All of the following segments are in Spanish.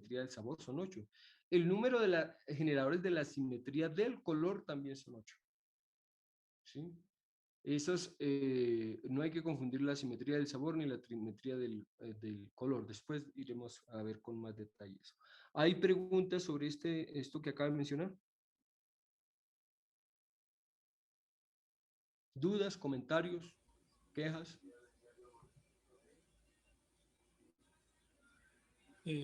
simetría del sabor son 8. El número de generadores de la simetría del color también son 8. ¿Sí? Esas, no hay que confundir la simetría del sabor ni la simetría del color. Después iremos a ver con más detalles. ¿Hay preguntas sobre esto que acabo de mencionar? ¿Dudas, comentarios, quejas?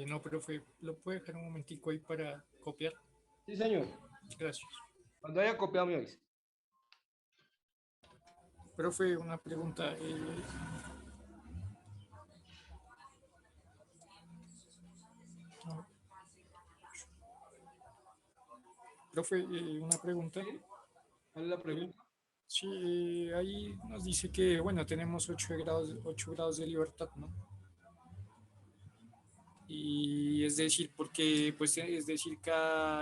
No, profe, ¿lo puede dejar un momentico ahí para copiar? Sí, señor. Gracias. Cuando haya copiado me avisa. Profe, una pregunta. No, profe, una pregunta. ¿Sí? ¿Cuál es la Eh, pregunta? sí, ahí nos dice que, bueno, tenemos 8 grados de libertad, ¿no? Y es decir, porque, pues, es decir,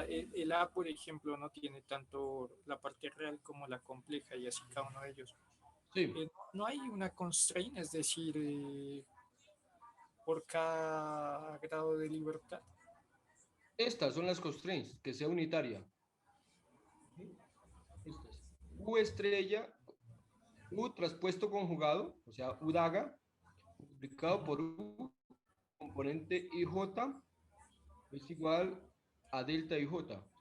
el A, por ejemplo, no tiene tanto la parte real como la compleja y así cada uno de ellos. Sí. No hay una constraint, es decir, por cada grado de libertad. Estas son las constraints, que sea unitaria. ¿Sí? Estas. U estrella, U traspuesto conjugado, o sea, U daga, multiplicado por U, componente IJ, es igual a delta IJ.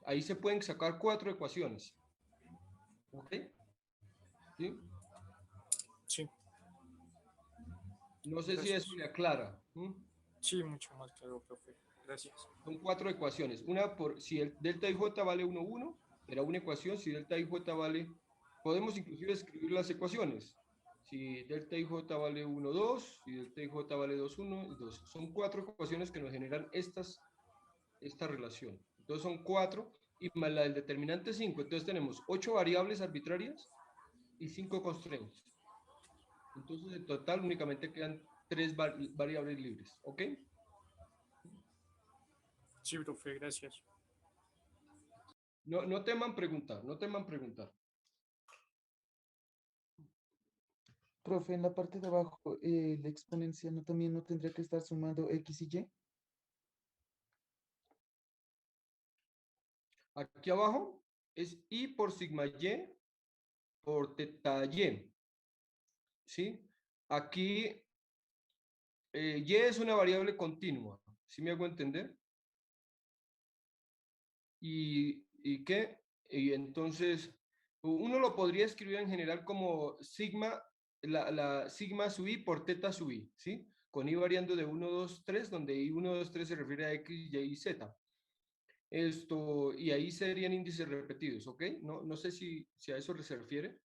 Ahí se pueden sacar 4 ecuaciones. ¿Ok? ¿Sí? Sí, No sé si eso gracias. le aclara. ¿Mm? Sí, mucho más claro, profe. Gracias. Son 4 ecuaciones. Una por si el delta IJ vale 1, 1, será una ecuación. Si delta IJ vale, podemos inclusive escribir las ecuaciones. Si delta IJ vale 1, 2, si delta IJ vale 2, 1, 2. Son 4 ecuaciones que nos generan esta relación. Entonces son 4 y más la del determinante 5. Entonces tenemos 8 variables arbitrarias y 5 constraints. Entonces en total únicamente quedan 3 variables libres. ¿Ok? Sí, profe, gracias. No, no teman preguntar, no teman preguntar. Profe, en la parte de abajo, la exponencial no también no tendría que estar sumando X y Y. Aquí abajo es I por sigma Y por teta Y. ¿Sí? Aquí Y es una variable continua. ¿Sí me hago entender? ¿Y qué? Y entonces, uno lo podría escribir en general como sigma, la sigma sub I por teta sub I, ¿sí? Con I variando de 1, 2, 3, donde I 1, 2, 3 se refiere a X, Y y Z. Esto, y ahí serían índices repetidos, ¿ok? No, no sé si a eso se refiere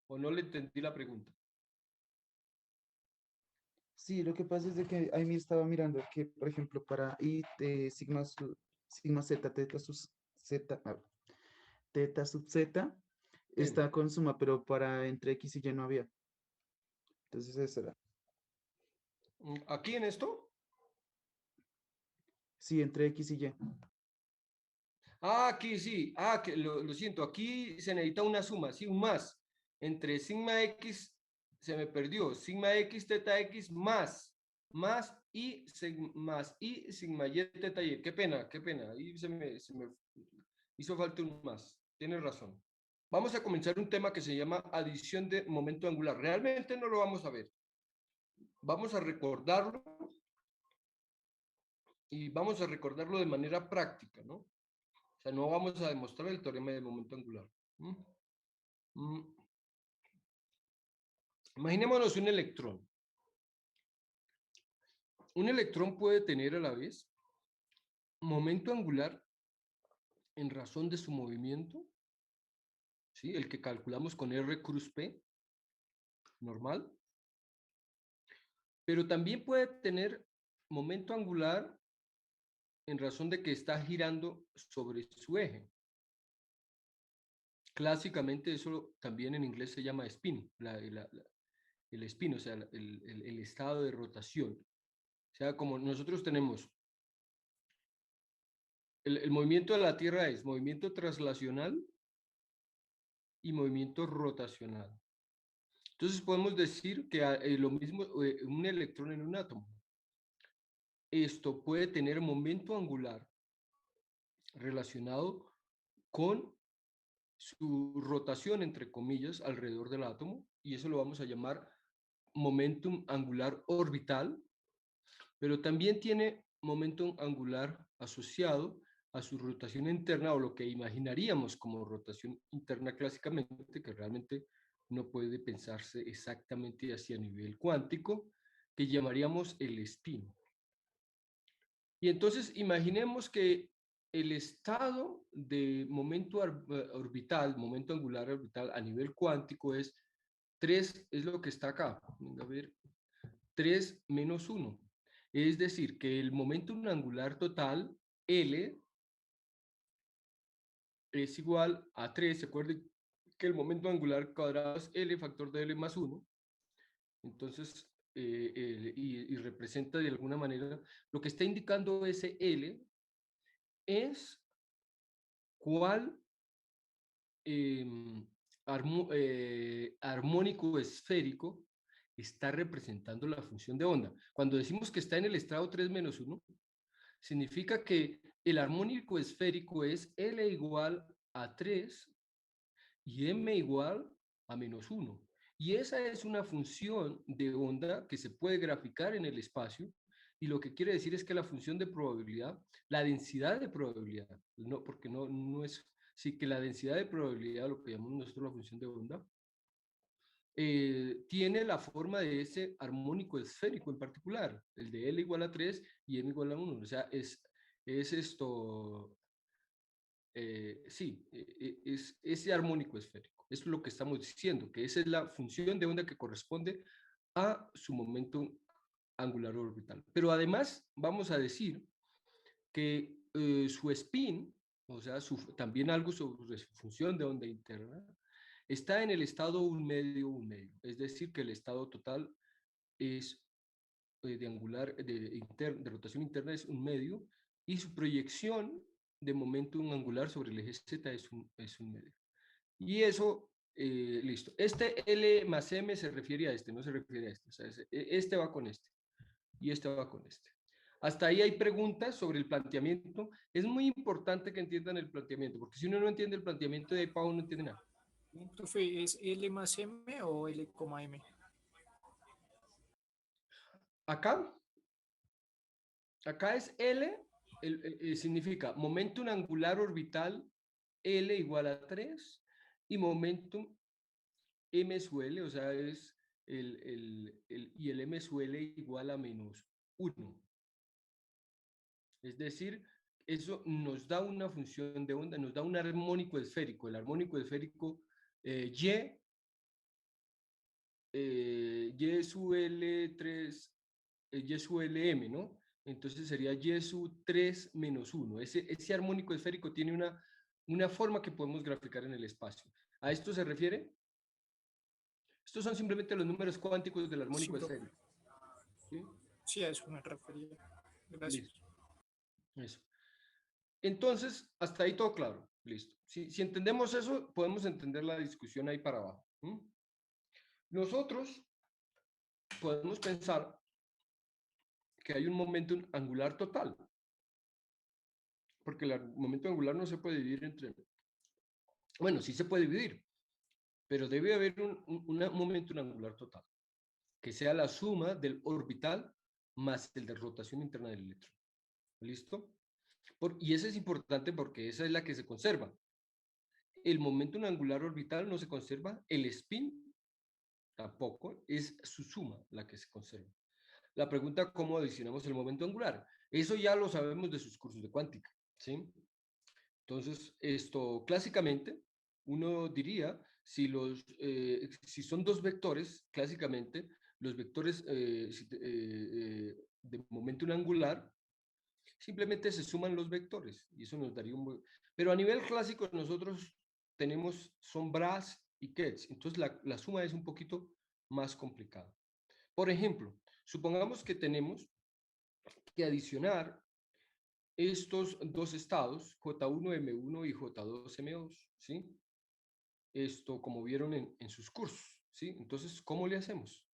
o no le entendí la pregunta. Sí, lo que pasa es de que ahí me estaba mirando que, por ejemplo, para I de sigma z, z, teta sub z, Sí. está con suma, pero para entre X y Y no había. Entonces, eso era. Aquí en esto. Sí, entre X y Y. Ah, aquí sí. Ah, que lo siento. Aquí se necesita una suma, sí, un más. Entre sigma X se me perdió. Sigma X, teta X más y sigma Y, teta Y. Qué pena, qué pena. Ahí se me hizo falta un más. Tienes razón. Vamos a comenzar un tema que se llama adición de momento angular. Realmente no lo vamos a ver. Vamos a recordarlo y vamos a recordarlo de manera práctica, ¿no? O sea, no vamos a demostrar el teorema del momento angular. ¿Mm? Mm. Imaginémonos un electrón. Un electrón puede tener a la vez momento angular en razón de su movimiento, ¿sí? El que calculamos con R cruz P, normal, pero también puede tener momento angular en razón de que está girando sobre su eje. Clásicamente eso también en inglés se llama spin, el spin, o sea, el estado de rotación. O sea, como nosotros tenemos, el movimiento de la Tierra es movimiento traslacional y movimiento rotacional. Entonces podemos decir que lo mismo un electrón en un átomo. esto puede tener momento angular relacionado con su rotación, entre comillas, alrededor del átomo, y eso lo vamos a llamar momentum angular orbital, pero también tiene momentum angular asociado a su rotación interna, o lo que imaginaríamos como rotación interna clásicamente, que realmente no puede pensarse exactamente así a nivel cuántico, que llamaríamos el spin. Y entonces imaginemos que el estado de momento orbital, momento angular orbital a nivel cuántico es 3, es lo que está acá. Venga, a ver, 3 menos 1. Es decir, que el momento angular total, L, es igual a 3. ¿Se acuerdan que el momento angular cuadrado es L factor de L más 1? Entonces, y representa de alguna manera, lo que está indicando ese L es cuál armónico esférico está representando la función de onda. Cuando decimos que está en el estrado 3 menos 1, significa que el armónico esférico es L igual a 3 y M igual a menos 1. Y esa es una función de onda que se puede graficar en el espacio, y lo que quiere decir es que la función de probabilidad, la densidad de probabilidad, no, porque no es, sí que la densidad de probabilidad, lo que llamamos nosotros la función de onda, tiene la forma de ese armónico esférico en particular, el de L igual a 3 y M igual a 1. O sea, es esto, sí, es ese armónico esférico. Es lo que estamos diciendo, que esa es la función de onda que corresponde a su momento angular orbital. Pero además vamos a decir que su spin, o sea, también algo sobre su función de onda interna, está en el estado un medio, un medio. Es decir, que el estado total es de angular, de rotación interna es un medio, y su proyección de momento angular sobre el eje Z es un medio. Y eso, listo. Este L más M se refiere a este, no se refiere a este. O sea, este va con este y este va con este. Hasta ahí hay preguntas sobre el planteamiento. Es muy importante que entiendan el planteamiento, porque si uno no entiende el planteamiento, de ahí para uno no entiende nada. Profe, ¿es L más M o L, M? Acá, acá es L, significa momentum angular orbital L igual a 3 y momentum M sub L, o sea, es y el M sub L igual a menos 1. Es decir, eso nos da una función de onda, nos da un armónico esférico. El armónico esférico Y sub L3, Y sub LM, ¿no? Entonces sería Y sub 3 menos 1. Ese armónico esférico tiene una forma que podemos graficar en el espacio. ¿A esto se refiere? Estos son simplemente los números cuánticos del Sí, armónico profe. esférico. ¿Sí? Sí, a eso me refería. Gracias. Listo. Eso. Entonces, hasta ahí todo claro. Listo. Si entendemos eso, podemos entender la discusión ahí para abajo. Nosotros podemos pensar que hay un momento angular total, porque el momento angular no se puede dividir entre, bueno, sí se puede dividir, pero debe haber un momento angular total, que sea la suma del orbital más el de rotación interna del electrón. ¿Listo? Y eso es importante porque esa es la que se conserva. El momento angular orbital no se conserva, el spin tampoco, es su suma la que se conserva. La pregunta, ¿cómo adicionamos el momento angular? Eso ya lo sabemos de sus cursos de cuántica, ¿sí? Entonces, esto clásicamente, uno diría, si son dos vectores, clásicamente, los vectores de momento angular, simplemente se suman los vectores y eso nos daría un... Pero a nivel clásico nosotros tenemos, son Bras y Ketz, entonces la suma es un poquito más complicada. Por ejemplo, supongamos que tenemos que adicionar estos dos estados, J1M1 y J2M2, ¿sí? Esto como vieron en sus cursos, ¿sí? Entonces, ¿cómo le hacemos?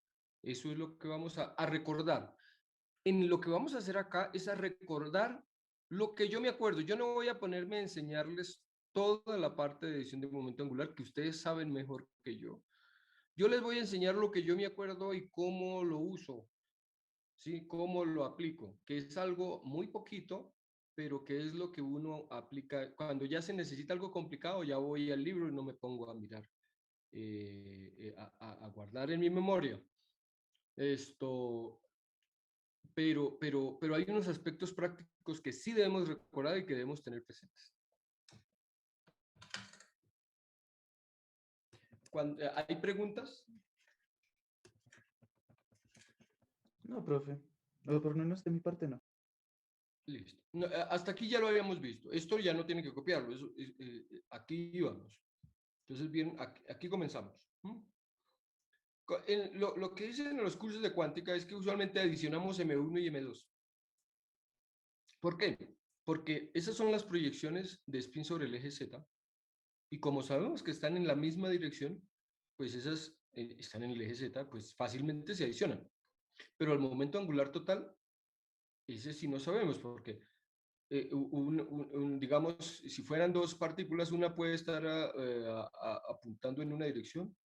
Eso es lo que vamos a recordar. en lo que vamos a hacer acá es a recordar lo que yo me acuerdo. Yo no voy a ponerme a enseñarles toda la parte de edición de momento angular que ustedes saben mejor que yo. Yo les voy a enseñar lo que yo me acuerdo y cómo lo uso, ¿sí? Cómo lo aplico, que es algo muy poquito, pero que es lo que uno aplica. Cuando ya se necesita algo complicado, ya voy al libro y no me pongo a mirar, a guardar en mi memoria. Esto, pero hay unos aspectos prácticos que sí debemos recordar y que debemos tener presentes. Cuando, ¿hay preguntas? No, profe. No, por lo menos de mi parte no. Listo. No, hasta aquí ya lo habíamos visto. Esto ya no tiene que copiarlo. Aquí vamos. Entonces, bien, aquí comenzamos. Lo que dicen en los cursos de cuántica es que usualmente adicionamos M1 y M2. ¿Por qué? Porque esas son las proyecciones de spin sobre el eje Z. Y como sabemos que están en la misma dirección, pues esas están en el eje Z, pues fácilmente se adicionan. Pero al momento angular total, ese sí no sabemos, porque digamos, si fueran dos partículas, una puede estar apuntando en una dirección,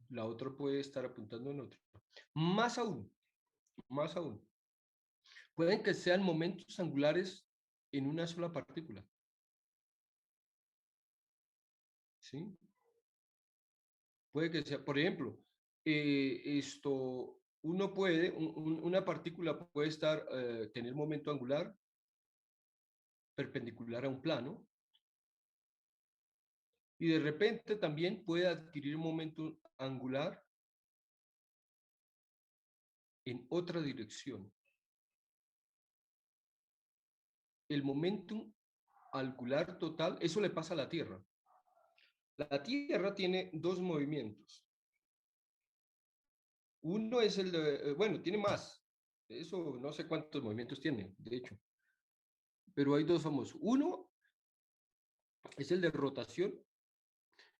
la otra puede estar apuntando en otra. Más aún, pueden que sean momentos angulares en una sola partícula. ¿Sí? Puede que sea, por ejemplo, uno puede, una partícula puede tener momento angular perpendicular a un plano y de repente también puede adquirir momento angular en otra dirección. El momento angular total, eso le pasa a la Tierra. La Tierra tiene dos movimientos. Uno es el de, bueno, tiene más. Eso no sé cuántos movimientos tiene, de hecho. Pero hay dos famosos. Uno es el de rotación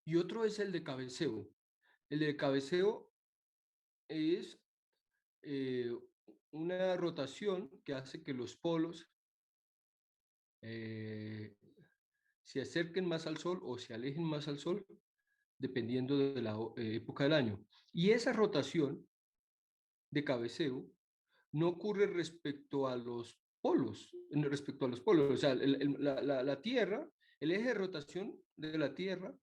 y otro es el de cabeceo. El de cabeceo es eh, una rotación que hace que los polos eh, se acerquen más al Sol o se alejen más al Sol, dependiendo de la época del año. Y esa rotación de cabeceo no ocurre respecto a los polos, o sea, la Tierra, el eje de rotación de la Tierra,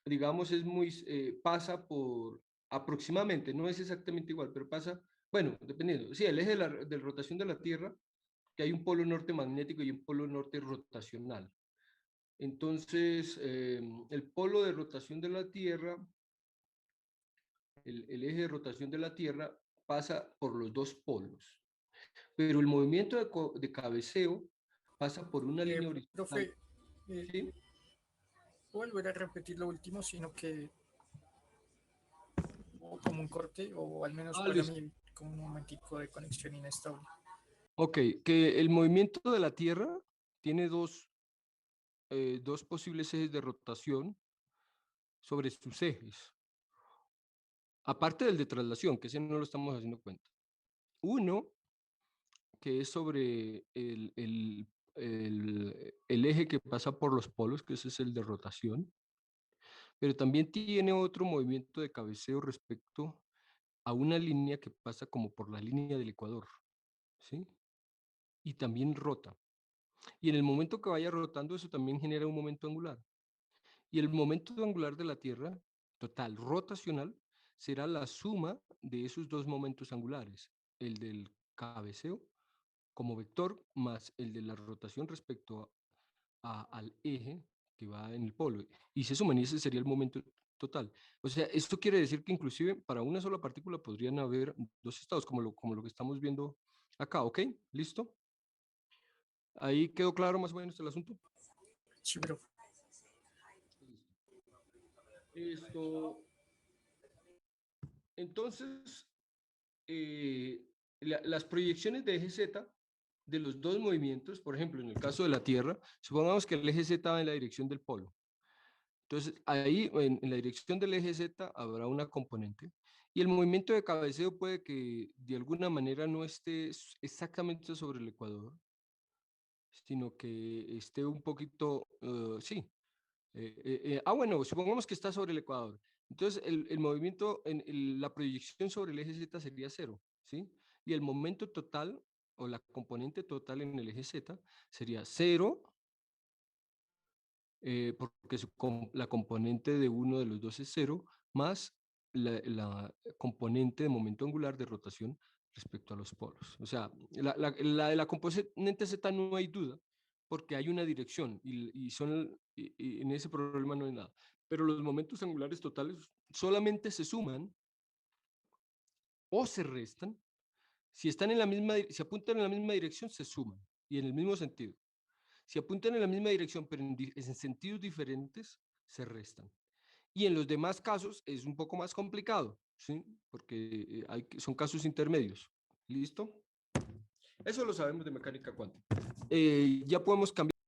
digamos, pasa por aproximadamente, no es exactamente igual, pero pasa, bueno, dependiendo, sí, el eje de rotación de la Tierra, que hay un polo norte magnético y un polo norte rotacional. Entonces, el polo de rotación de la Tierra, el eje de rotación de la Tierra pasa por los dos polos, pero el movimiento de cabeceo pasa por una línea horizontal. Profe, eh, ¿Sí? volver a repetir lo último, sino que o como un corte, o al menos para Listo. mí, como un momentico de conexión inestable. Ok, que el movimiento de la Tierra tiene dos posibles ejes de rotación sobre sus ejes, aparte del de traslación, que ese no lo estamos haciendo cuenta. Uno, que es sobre el eje que pasa por los polos, que ese es el de rotación, pero también tiene otro movimiento de cabeceo respecto a una línea que pasa como por la línea del ecuador, ¿sí? Y también rota. Y en el momento que vaya rotando, eso también genera un momento angular. Y el momento angular de la Tierra, total, rotacional, será la suma de esos dos momentos angulares, el del cabeceo como vector más el de la rotación respecto al eje que va en el polo. Y si eso ese sería el momento total. O sea, esto quiere decir que inclusive para una sola partícula podrían haber dos estados, como lo que estamos viendo acá, ¿ok? ¿Listo? ¿Ahí quedó claro más o menos el asunto? Sí, profe. Esto, entonces, las proyecciones de eje Z de los dos movimientos, por ejemplo, en el caso de la Tierra, supongamos que el eje Z va en la dirección del polo. Entonces, ahí en la dirección del eje Z habrá una componente Y el movimiento de cabeceo puede que de alguna manera no esté exactamente sobre el ecuador, sino que esté un poquito, sí. Bueno, supongamos que está sobre el ecuador. Entonces, el movimiento, la proyección sobre el eje Z sería 0, ¿sí? Y el momento total, o la componente total en el eje Z, sería 0, porque la componente de uno de los dos es 0, más la componente de momento angular de rotación respecto a los polos. O sea, la de la componente Z no hay duda, porque hay una dirección y en ese problema no hay nada. Pero los momentos angulares totales solamente se suman o se restan. Si están en la misma, si apuntan en la misma dirección, se suman y en el mismo sentido. Si apuntan en la misma dirección, pero en sentidos diferentes, se restan. Y en los demás casos es un poco más complicado, ¿sí? Porque son casos intermedios. ¿Listo? Eso lo sabemos de mecánica cuántica. Ya podemos cambiar.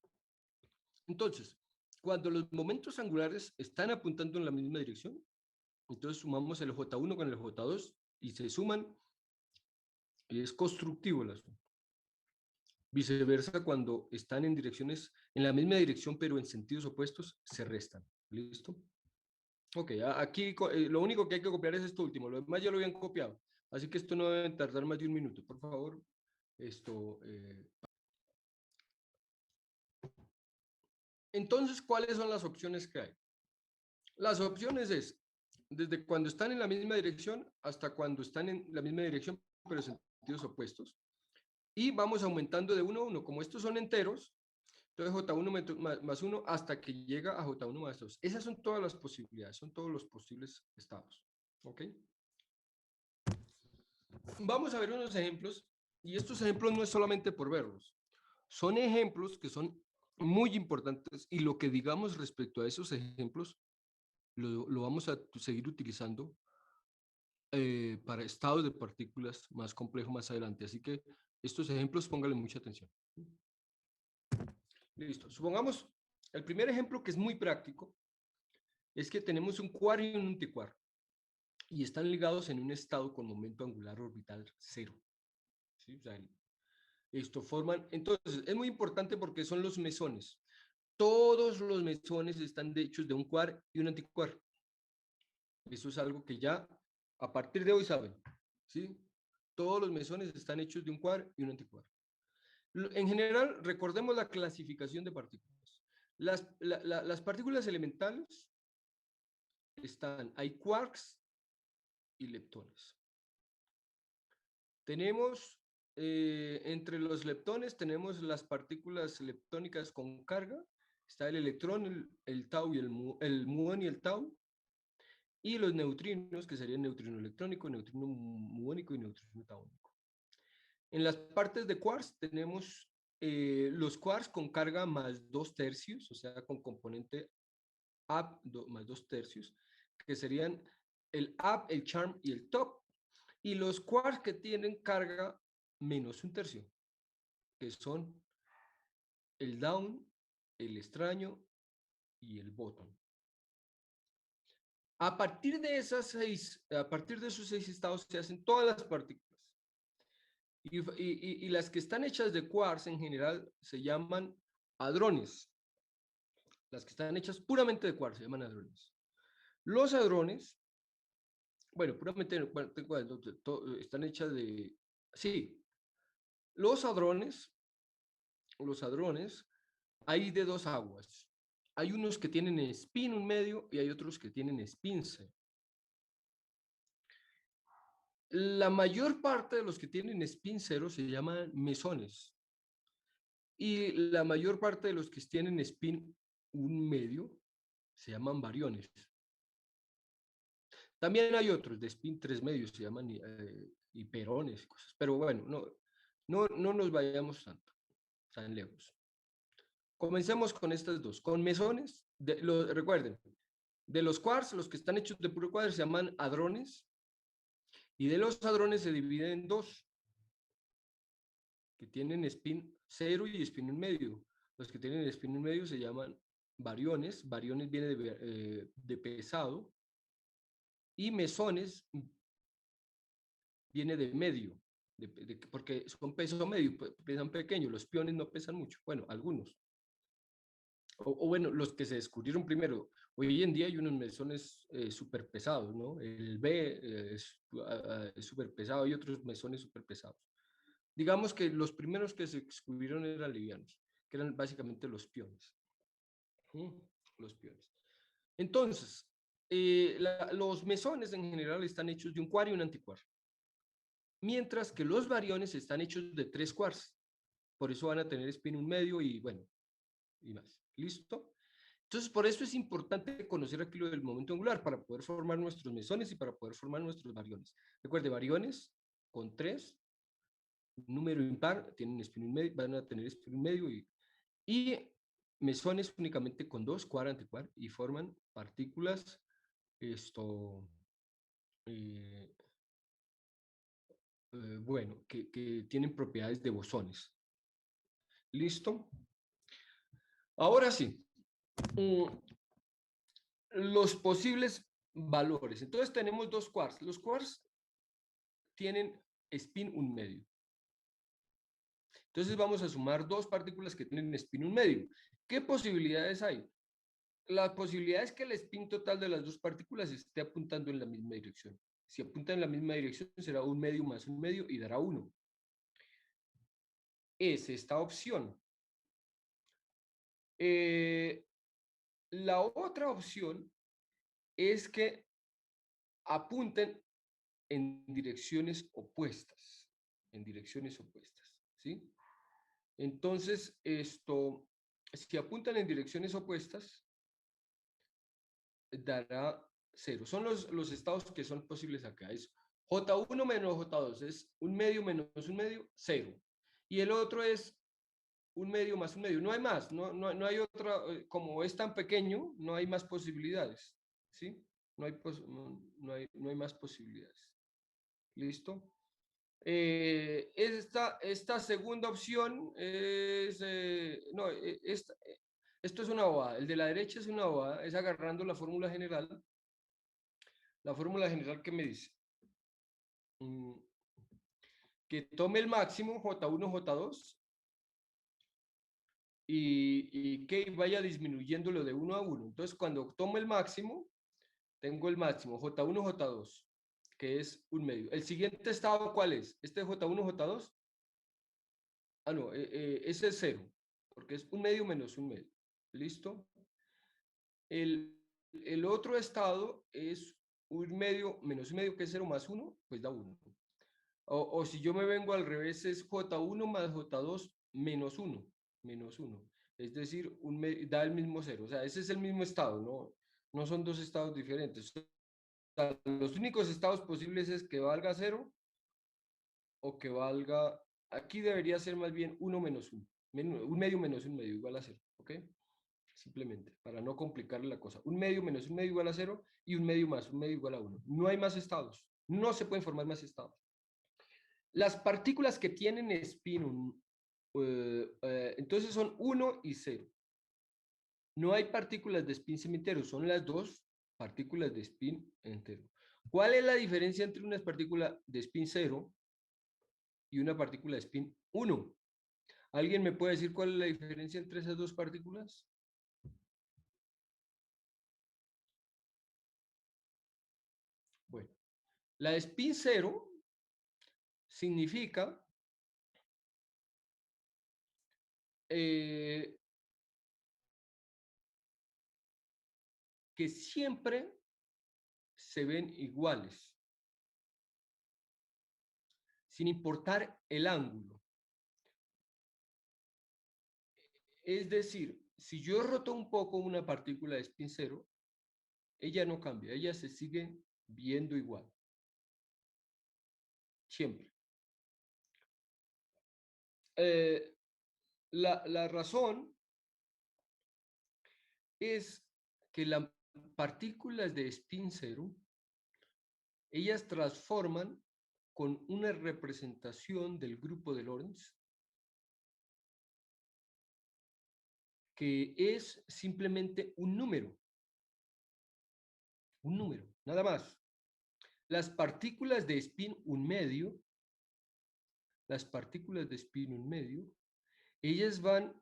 Entonces, cuando los momentos angulares están apuntando en la misma dirección, entonces sumamos el J1 con el J2 y se suman y es constructivo el asunto. Viceversa, cuando están en direcciones, en la misma dirección, pero en sentidos opuestos, se restan. ¿Listo? Ok, aquí lo único que hay que copiar es esto último. Lo demás ya lo habían copiado. Así que esto no debe tardar más de un minuto. Por favor, esto. Entonces, ¿cuáles son las opciones que hay? Las opciones es desde cuando están en la misma dirección hasta cuando están en la misma dirección, pero en sentidos opuestos. Y vamos aumentando de 1 a 1. Como estos son enteros, entonces J1 más 1 hasta que llega a J1 más 2. Esas son todas las posibilidades, son todos los posibles estados. ¿Ok? Vamos a ver unos ejemplos, y estos ejemplos no es solamente por verlos, son ejemplos que son muy importantes y lo que digamos respecto a esos ejemplos lo vamos a seguir utilizando para estados de partículas más complejos más adelante. Así que estos ejemplos pónganle mucha atención. Listo. Supongamos, el primer ejemplo que es muy práctico es que tenemos un quark y un antiquark y están ligados en un estado con momento angular orbital 0. ¿Sí? O sea, esto forman, entonces es muy importante porque son los mesones. Todos los mesones están hechos de un quark y un antiquark. Eso es algo que ya a partir de hoy saben, ¿sí? Todos los mesones están hechos de un quark y un antiquark. En general, recordemos la clasificación de partículas. Las partículas elementales hay quarks y leptones. Tenemos, entre los leptones, tenemos las partículas leptónicas con carga. Está el electrón, el tau y el muón y el tau. Y los neutrinos, que serían neutrino electrónico, neutrino muónico y neutrino taúnico. En las partes de quarks tenemos los quarks con carga más 2/3, o sea, con componente up más 2/3, que serían el up, el charm y el top. Y los quarks que tienen carga menos 1/3, que son el down, el extraño y el bottom. A partir de esos 6 estados se hacen todas las partículas. Y las que están hechas de quarks en general se llaman hadrones. Las que están hechas puramente de quarks se llaman hadrones. Los hadrones, bueno, puramente bueno, están hechas de... Sí, los hadrones, hay de dos aguas. Hay unos que tienen spin un medio y hay otros que tienen spin 0. La mayor parte de los que tienen spin 0 se llaman mesones. Y la mayor parte de los que tienen spin un medio se llaman bariones. También hay otros de spin 3 medios, se llaman hiperones y cosas. Pero bueno, no nos vayamos tan lejos. Comencemos con estas dos. Con mesones, recuerden, de los quarks, los que están hechos de puro cuadro se llaman hadrones. Y de los hadrones se dividen en dos, que tienen spin 0 y spin en medio. Los que tienen spin en medio se llaman bariones. Bariones viene de pesado. Y mesones viene de medio, porque son peso medio, pesan pequeño, los piones no pesan mucho, bueno, algunos. O bueno, los que se descubrieron primero. Hoy en día hay unos mesones súper pesados, ¿no? El B es súper pesado y otros mesones súper pesados. Digamos que los primeros que se descubrieron eran livianos, que eran básicamente los piones. Los piones. Entonces, los mesones en general están hechos de un quark y un antiquark, mientras que los bariones están hechos de 3 quarks. Por eso van a tener spin un medio y bueno, y más. ¿Listo? Entonces, por eso es importante conocer aquí lo del momento angular para poder formar nuestros mesones y para poder formar nuestros bariones. Recuerde, bariones con 3, número impar, tienen spin un medio, van a tener spin un medio y mesones únicamente con 2, quark, antiquark, y forman partículas eh, bueno, que tienen propiedades de bosones. ¿Listo? Ahora sí. Los posibles valores. Entonces tenemos dos quarks. Los quarks tienen spin un medio. Entonces vamos a sumar dos partículas que tienen spin un medio. ¿Qué posibilidades hay? La posibilidad es que el spin total de las dos partículas esté apuntando en la misma dirección. Si apunta en la misma dirección, será un medio más un medio y dará 1. Es esta opción. La otra opción es que apunten en direcciones opuestas. En direcciones opuestas, ¿sí? Entonces, si apuntan en direcciones opuestas, dará 0. Son los estados que son posibles acá. Es J1 menos J2, es un medio menos un medio, 0. Y el otro es un medio más un medio. No hay más, no hay otra, como es tan pequeño, no hay más posibilidades, ¿sí? No hay más posibilidades. ¿Listo? Esta segunda opción es, no, esto es una bobada, el de la derecha es una bobada, es agarrando la fórmula general que me dice que tome el máximo J1, J2 y que vaya disminuyéndolo de 1 a 1. Entonces, cuando tomo el máximo, tengo el máximo J1, J2, que es un medio. ¿El siguiente estado cuál es? ¿Este J1, J2? Ah, no, ese es 0, porque es un medio menos un medio. ¿Listo? El otro estado es un medio menos un medio, que es 0 más 1, pues da 1. O si yo me vengo al revés, es J1 más J2 menos 1, menos 1. Es decir, da el mismo 0. O sea, ese es el mismo estado, no son dos estados diferentes. O sea, los únicos estados posibles es que valga 0 o que valga, aquí debería ser más bien 1 menos 1. Un medio menos un medio igual a 0, ¿ok? Simplemente, para no complicarle la cosa. Un medio menos un medio igual a 0 y un medio más un medio igual a 1. No hay más estados. No se pueden formar más estados. Las partículas que tienen spin, entonces son 1 y 0. No hay partículas de spin semientero, son las dos partículas de spin entero. ¿Cuál es la diferencia entre una partícula de spin 0 y una partícula de spin 1? ¿Alguien me puede decir cuál es la diferencia entre esas dos partículas? Bueno, la de spin 0 significa que siempre se ven iguales, sin importar el ángulo. Es decir, si yo roto un poco una partícula de spin 0, ella no cambia, ella se sigue viendo igual. Siempre. La razón es que las partículas de spin 0, ellas transforman con una representación del grupo de Lorentz que es simplemente un número, nada más. Las partículas de spin 1 medio, las partículas de spin 1 medio, ellas van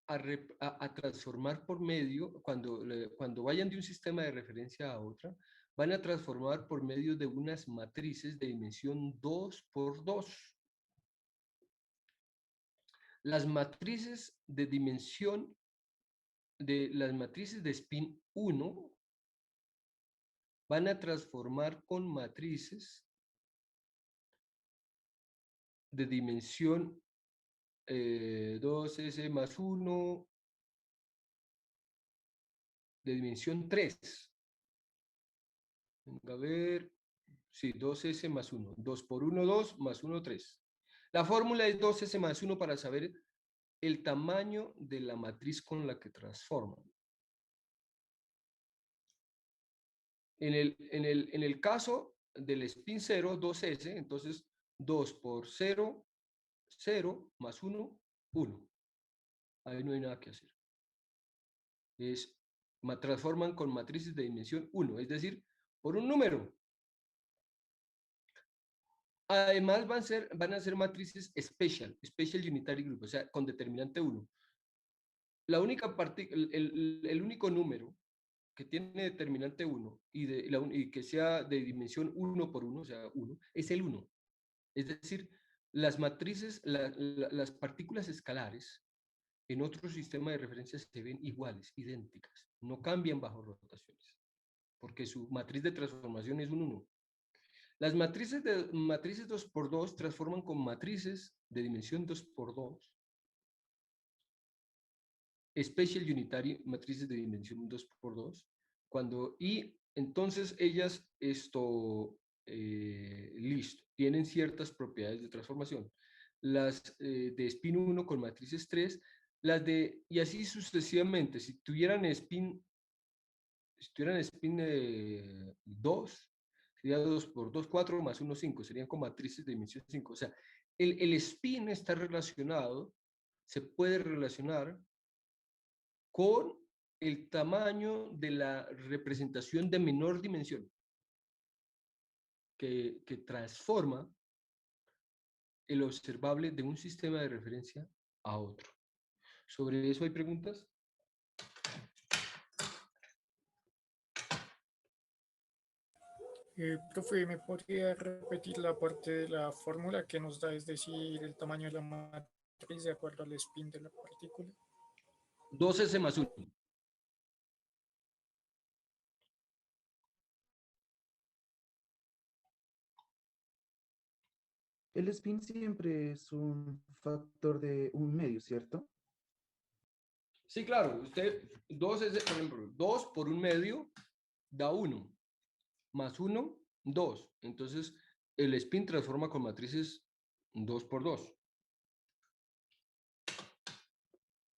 a transformar por medio, cuando vayan de un sistema de referencia a otra, van a transformar por medio de unas matrices de dimensión 2 por 2. Las matrices de dimensión las matrices de spin 1 van a transformar con matrices de dimensión 2s más 1 de dimensión 3. Venga a ver, sí, 2s más 1. 2 por 1, 2, más 1, 3. La fórmula es 2s más 1 para saber el tamaño de la matriz con la que transforman. En el caso del spin 0, 2s, entonces 2 por 0, 0 más 1, 1. Ahí no hay nada que hacer. Transforman con matrices de dimensión 1, es decir, por un número. Además van a ser matrices special unitary group, o sea, con determinante 1. La única el único número que tiene determinante 1 y que sea de dimensión 1 por 1, o sea, 1, es el 1. Es decir, las matrices, las partículas escalares en otro sistema de referencia se ven iguales, idénticas, no cambian bajo rotaciones, porque su matriz de transformación es un 1. Las matrices 2 por 2 transforman con matrices de dimensión 2 por 2, special unitary, matrices de dimensión 2 por 2, y entonces ellas, listo, tienen ciertas propiedades de transformación. Las de spin 1 con matrices 3, y así sucesivamente. Si tuvieran spin 2, sería 2 por 2, 4 más 1, 5, serían con matrices de dimensión 5. O sea, el spin está relacionado, se puede relacionar con el tamaño de la representación de menor dimensión que transforma el observable de un sistema de referencia a otro. ¿Sobre eso hay preguntas? Profe, ¿me podría repetir la parte de la fórmula que nos da, es decir, el tamaño de la matriz de acuerdo al spin de la partícula? 2s más 1. El spin siempre es un factor de un medio, ¿cierto? Sí, claro. Usted, 2s, por ejemplo, 2 por un medio da 1. Más 1, 2. Entonces, el spin transforma con matrices 2 por 2.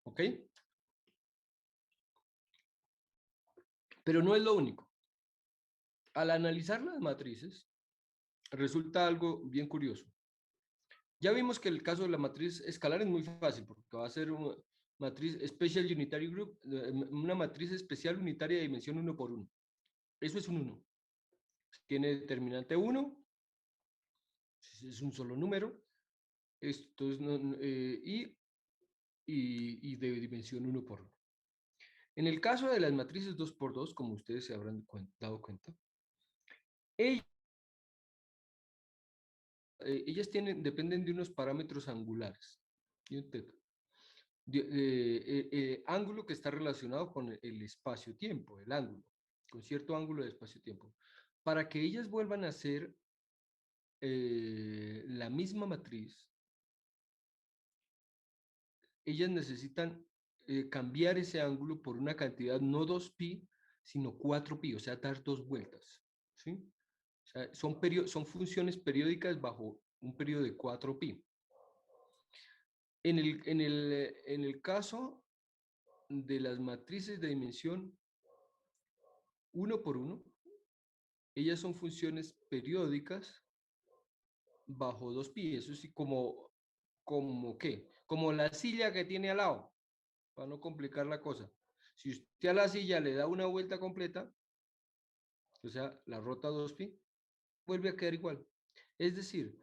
¿Ok? Pero no es lo único. Al analizar las matrices, resulta algo bien curioso. Ya vimos que el caso de la matriz escalar es muy fácil, porque va a ser una matriz Special Unitary Group, una matriz especial unitaria de dimensión 1 por 1. Eso es un 1. Tiene determinante 1, es un solo número, esto es, y de dimensión 1 por 1. En el caso de las matrices 2 por 2, como ustedes se habrán dado cuenta, ellas dependen de unos parámetros angulares y un teta. Ángulo que está relacionado con el espacio-tiempo, el ángulo, con cierto ángulo de espacio-tiempo. Para que ellas vuelvan a ser la misma matriz, ellas necesitan cambiar ese ángulo por una cantidad no 2pi, sino 4pi, o sea, dar 2 vueltas. ¿Sí? O sea, son funciones periódicas bajo un periodo de 4pi. En el caso de las matrices de dimensión 1 por 1, ellas son funciones periódicas bajo 2pi. Eso sí, como ¿qué? Como la silla que tiene al lado, para no complicar la cosa. Si usted a la silla le da una vuelta completa, o sea, la rota 2pi, vuelve a quedar igual. Es decir,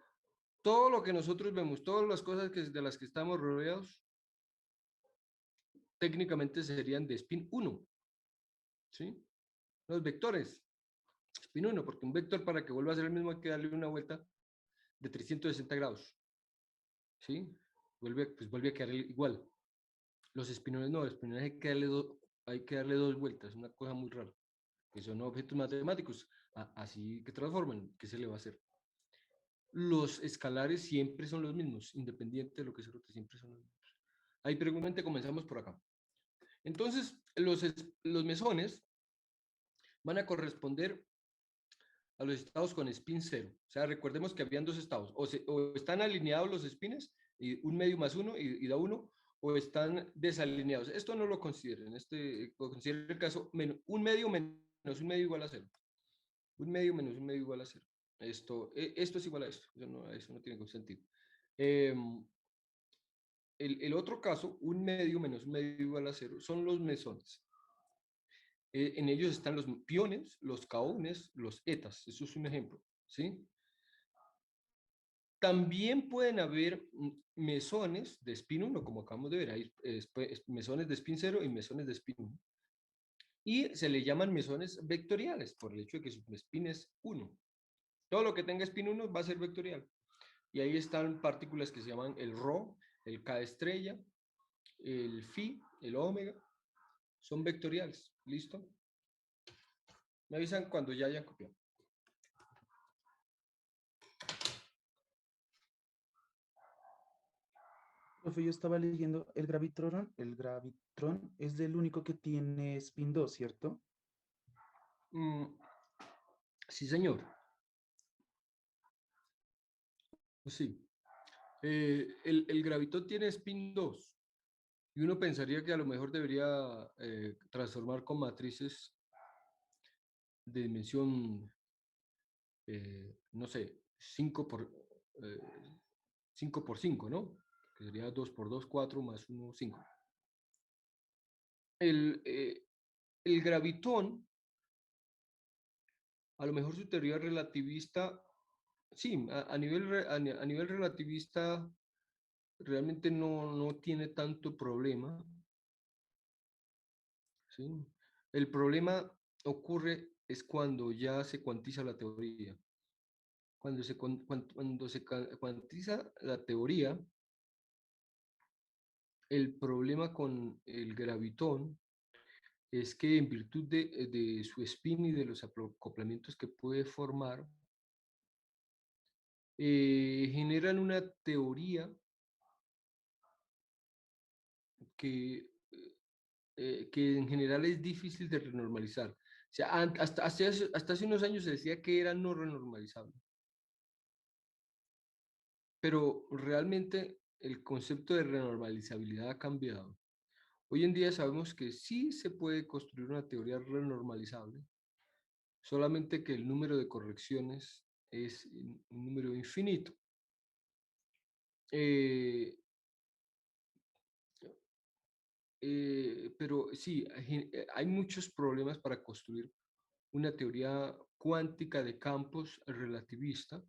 todo lo que nosotros vemos, todas las cosas de las que estamos rodeados, técnicamente serían de spin 1, ¿sí? Los vectores, spin 1, porque un vector para que vuelva a ser el mismo hay que darle una vuelta de 360 grados, ¿sí? Pues vuelve a quedar igual. Los espinones no, los espinones hay que darle dos vueltas, una cosa muy rara, que son objetos matemáticos, así que transforman, ¿qué se le va a hacer? Los escalares siempre son los mismos, independiente de lo que se rote, siempre son los mismos. Ahí pregunta, comenzamos por acá. Entonces, los mesones van a corresponder a los estados con spin 0. O sea, recordemos que habían dos estados. O están alineados los spins, y un medio más uno y da uno, o están desalineados. Esto no lo consideren. Consideren el caso, un medio menos un medio igual a 0. Un medio menos un medio igual a 0. Esto es igual a esto. Eso no tiene ningún sentido. El otro caso, un medio menos un medio igual a 0, son los mesones. En ellos están los piones, los caones, los etas. Eso es un ejemplo, ¿sí? También pueden haber mesones de spin 1, como acabamos de ver. Hay mesones de spin 0 y mesones de spin 1. Y se le llaman mesones vectoriales por el hecho de que su spin es 1. Todo lo que tenga spin 1 va a ser vectorial. Y ahí están partículas que se llaman el Rho, el K estrella, el Phi, el Omega. Son vectoriales. ¿Listo? Me avisan cuando ya hayan copiado. Profe, yo estaba leyendo el gravitrón es el único que tiene spin 2, ¿cierto? Sí, señor. Sí. El gravitón tiene spin 2 y uno pensaría que a lo mejor debería transformar con matrices de dimensión, no sé, 5 por 5, ¿no? Que sería 2 por 2, 4 más 1, 5. El gravitón, a lo mejor su teoría relativista, sí, a nivel relativista realmente no tiene tanto problema, ¿sí? El problema ocurre es cuando ya se cuantiza la teoría. Cuando se cuantiza la teoría, el problema con el gravitón es que en virtud de su spin y de los acoplamientos que puede formar, generan una teoría que, que en general es difícil de renormalizar. O sea, hasta hace unos años se decía que era no renormalizable. Pero realmente el concepto de renormalizabilidad ha cambiado. Hoy en día sabemos que sí se puede construir una teoría renormalizable, solamente que el número de correcciones es un número infinito. Eh, pero sí, hay muchos problemas para construir una teoría cuántica de campos relativista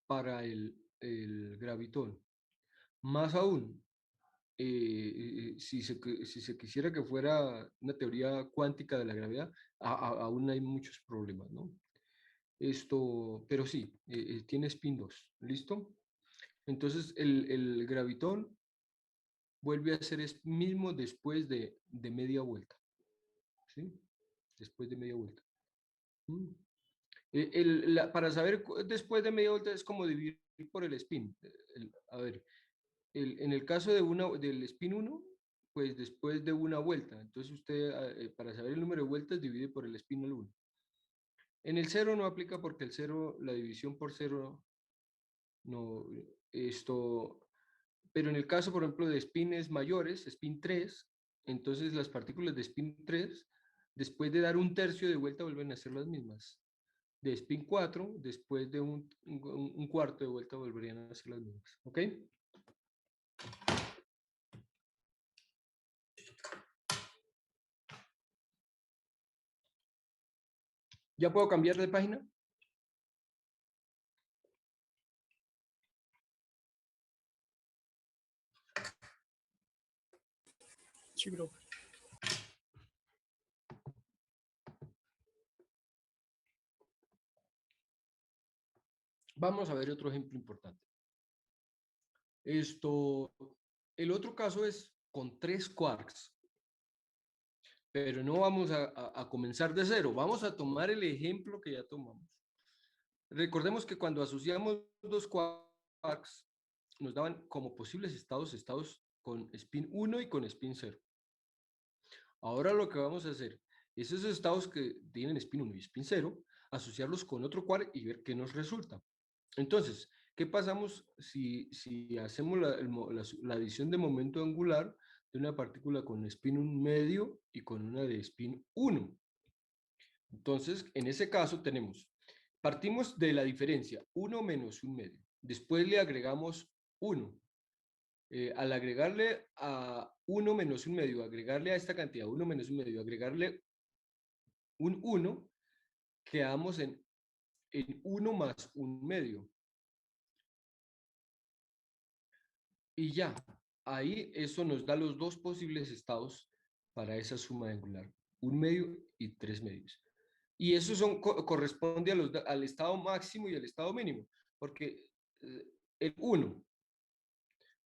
para el gravitón. Más aún, si se quisiera que fuera una teoría cuántica de la gravedad, aún hay muchos problemas, ¿no? Pero sí, tiene spin 2, ¿listo? Entonces el gravitón vuelve a ser el mismo después de media vuelta, ¿sí? Después de media vuelta. ¿Mm? Para saber después de media vuelta es como dividir por el spin. A ver, en el caso del spin 1, pues después de una vuelta. Entonces usted, para saber el número de vueltas, divide por el spin al 1. En el 0 no aplica porque el 0, la división por 0, no, pero en el caso, por ejemplo, de spines mayores, spin 3, entonces las partículas de spin 3, después de dar un tercio de vuelta, vuelven a ser las mismas. De spin 4, después de un cuarto de vuelta, volverían a ser las mismas. ¿Ok? ¿Ya puedo cambiar de página? Sí, bro. Vamos a ver otro ejemplo importante. El otro caso es con 3 quarks, pero no vamos a comenzar de cero. Vamos a tomar el ejemplo que ya tomamos. Recordemos que cuando asociamos 2 quarks, nos daban como posibles estados con spin 1 y con spin 0. Ahora lo que vamos a hacer es esos estados que tienen spin 1 y spin 0, asociarlos con otro quark y ver qué nos resulta. Entonces, ¿qué pasamos si hacemos la adición de momento angular de una partícula con spin 1 medio y con una de spin 1? Entonces, en ese caso partimos de la diferencia 1 menos 1 medio. Después le agregamos 1. Al agregarle a 1 menos 1 medio, agregarle a esta cantidad 1 menos 1 medio, agregarle un 1, quedamos en 1 más 1 medio. Y ya, ahí eso nos da los dos posibles estados para esa suma angular, 1 medio y 3 medios. Y eso corresponde al estado máximo y al estado mínimo, porque el 1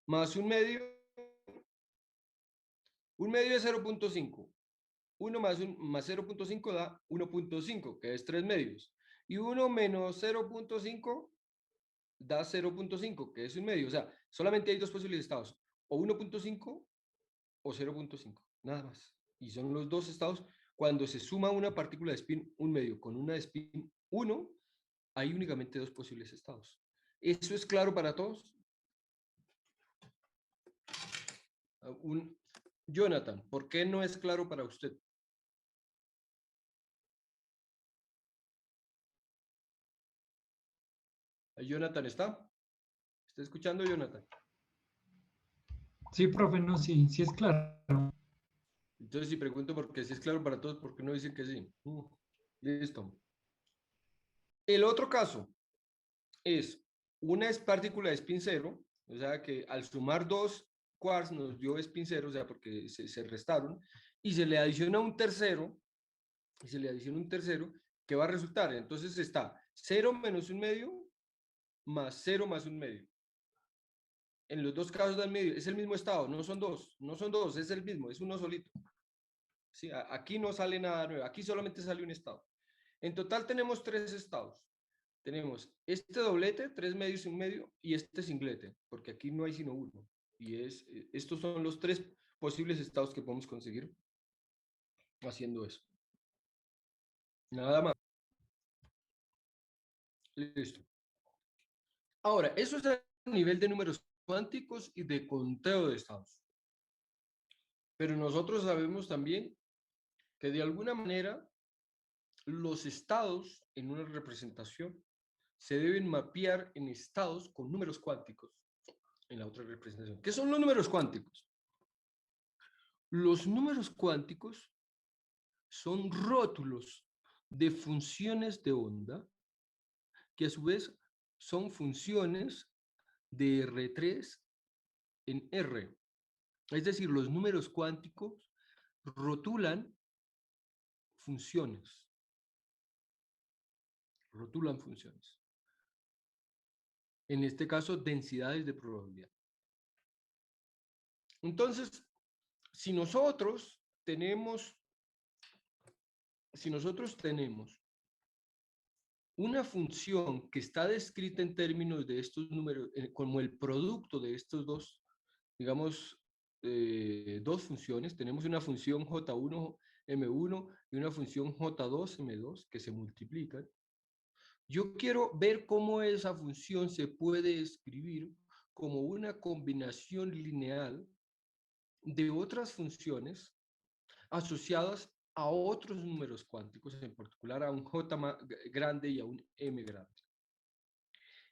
más 1 medio, 1 medio es 0.5. 1 más 0.5 da 1.5, que es 3 medios. Y 1 menos 0.5 da 0.5, que es 1 medio. O sea, solamente hay dos posibles estados, o 1.5 o 0.5, nada más. Y son los dos estados. Cuando se suma una partícula de spin 1 medio con una de spin 1, hay únicamente dos posibles estados. ¿Eso es claro para todos? Jonathan, ¿por qué no es claro para usted? ¿Jonathan está? ¿Está escuchando, Jonathan? Sí, profe, no, sí, sí es claro. Entonces, si pregunto por qué si es claro para todos, ¿por qué no dicen que sí? Listo. El otro caso es una partícula de spin 0, o sea que al sumar dos quarks nos dio spin 0, o sea, porque se restaron, y se le adiciona un tercero, que va a resultar. Entonces está 0 menos 1 medio más 0 más 1 medio. En los dos casos del medio es el mismo estado, no son dos, es el mismo, es uno solito. Sí, aquí no sale nada nuevo, aquí solamente sale un estado. En total tenemos 3 estados. Tenemos este doblete, 3 medios y 1 medio, y este singlete, porque aquí no hay sino uno. Y estos son los 3 posibles estados que podemos conseguir haciendo eso. Nada más. Listo. Ahora, eso es a nivel de números cuánticos y de conteo de estados. Pero nosotros sabemos también que de alguna manera los estados en una representación se deben mapear en estados con números cuánticos en la otra representación. ¿Qué son los números cuánticos? Los números cuánticos son rótulos de funciones de onda que a su vez son funciones de R3 en R. Es decir, los números cuánticos rotulan funciones. Rotulan funciones. En este caso, densidades de probabilidad. Entonces, si nosotros tenemos una función que está descrita en términos de estos números, como el producto de estos dos, digamos, dos funciones, tenemos una función J1, M1 y una función J2, M2 que se multiplican. Yo quiero ver cómo esa función se puede escribir como una combinación lineal de otras funciones asociadas a otros números cuánticos, en particular a un J grande y a un M grande.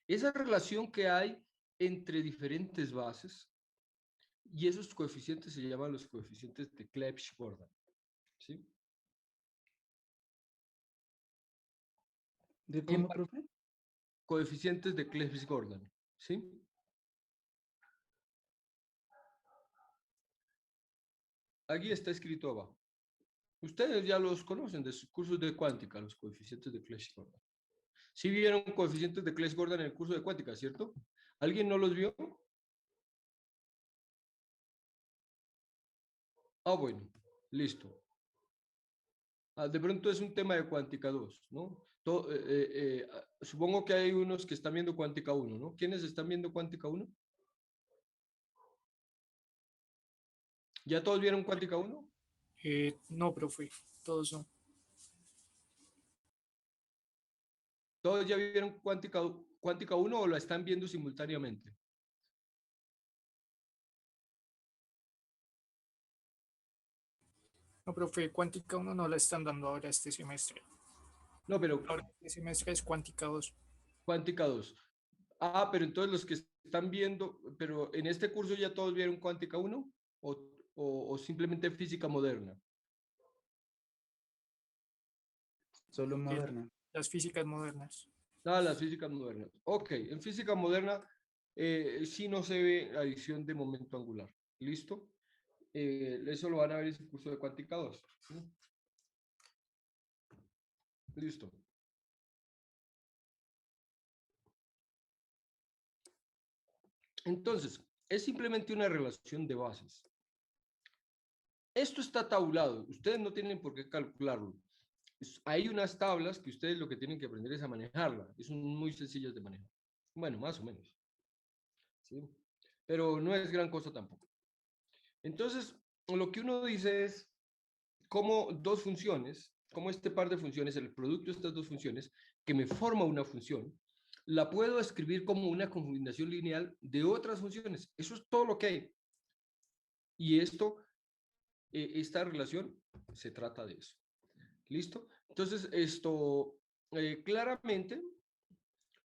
Esa relación que hay entre diferentes bases y esos coeficientes se llaman los coeficientes de Clebsch-Gordan. ¿Sí? ¿De cómo, profe? Coeficientes de Clebsch-Gordan. ¿Sí? aquí está escrito abajo. Ustedes ya los conocen de sus cursos de cuántica, los coeficientes de Clebsch-Gordan. Sí vieron coeficientes de Clebsch-Gordan en el curso de cuántica, ¿cierto? ¿Alguien no los vio? Ah, bueno, listo. De pronto es un tema de cuántica 2, ¿no? Supongo que hay unos que están viendo cuántica 1, ¿no? ¿Quiénes están viendo cuántica 1? ¿Ya todos vieron cuántica 1? No, profe, todos no. ¿Todos ya vieron cuántica 1 o la están viendo simultáneamente? No, profe, cuántica 1 no la están dando ahora este semestre. No, pero Ahora este semestre es cuántica 2. cuántica 2. Ah, pero entonces los que están viendo, pero en este curso ya todos vieron cuántica 1 o simplemente física moderna. Solo moderna. Las físicas modernas. Ah, las físicas modernas. Ok, en física moderna sí no se ve adición de momento angular. ¿Listo? Eso lo van a ver en el curso de cuántica 2. ¿Sí? Listo. Entonces, es simplemente una relación de bases. Esto está tabulado. Ustedes no tienen por qué calcularlo. Hay unas tablas que ustedes lo que tienen que aprender es a manejarla. Son muy sencillas de manejar. Bueno, más o menos. ¿Sí? Pero no es gran cosa tampoco. Entonces, lo que uno dice es cómo dos funciones, como este par de funciones, el producto de estas dos funciones, que me forma una función, la puedo escribir como una combinación lineal de otras funciones. Eso es todo lo que hay. Y esta relación se trata de eso. ¿Listo? Entonces, claramente,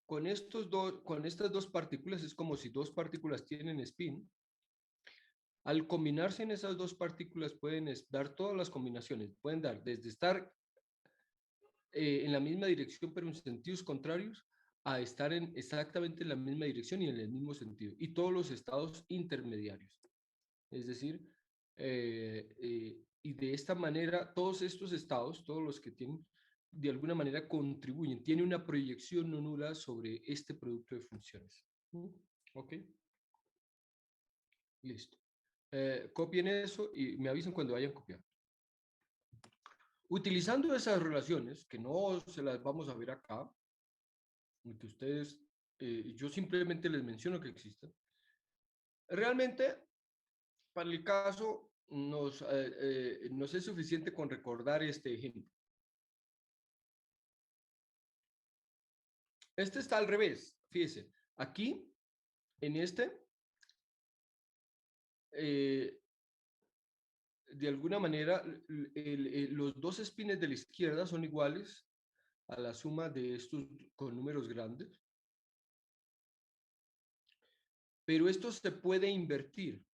con estas dos partículas es como si dos partículas tienen spin. Al combinarse en esas dos partículas pueden dar todas las combinaciones. Pueden dar desde estar en la misma dirección pero en sentidos contrarios a estar exactamente en la misma dirección y en el mismo sentido. Y todos los estados intermediarios. Es decir, y de esta manera todos estos estados, todos los que tienen, de alguna manera contribuyen, tiene una proyección no nula sobre este producto de funciones. ¿Ok? Listo. Copien eso y me avisan cuando vayan a copiar. Utilizando esas relaciones, que no se las vamos a ver acá, que ustedes, yo simplemente les menciono que existen, realmente, para el caso, nos es suficiente con recordar este ejemplo. Este está al revés, fíjese, aquí, en de alguna manera, los dos espines de la izquierda son iguales a la suma de estos con números grandes, pero esto se puede invertir.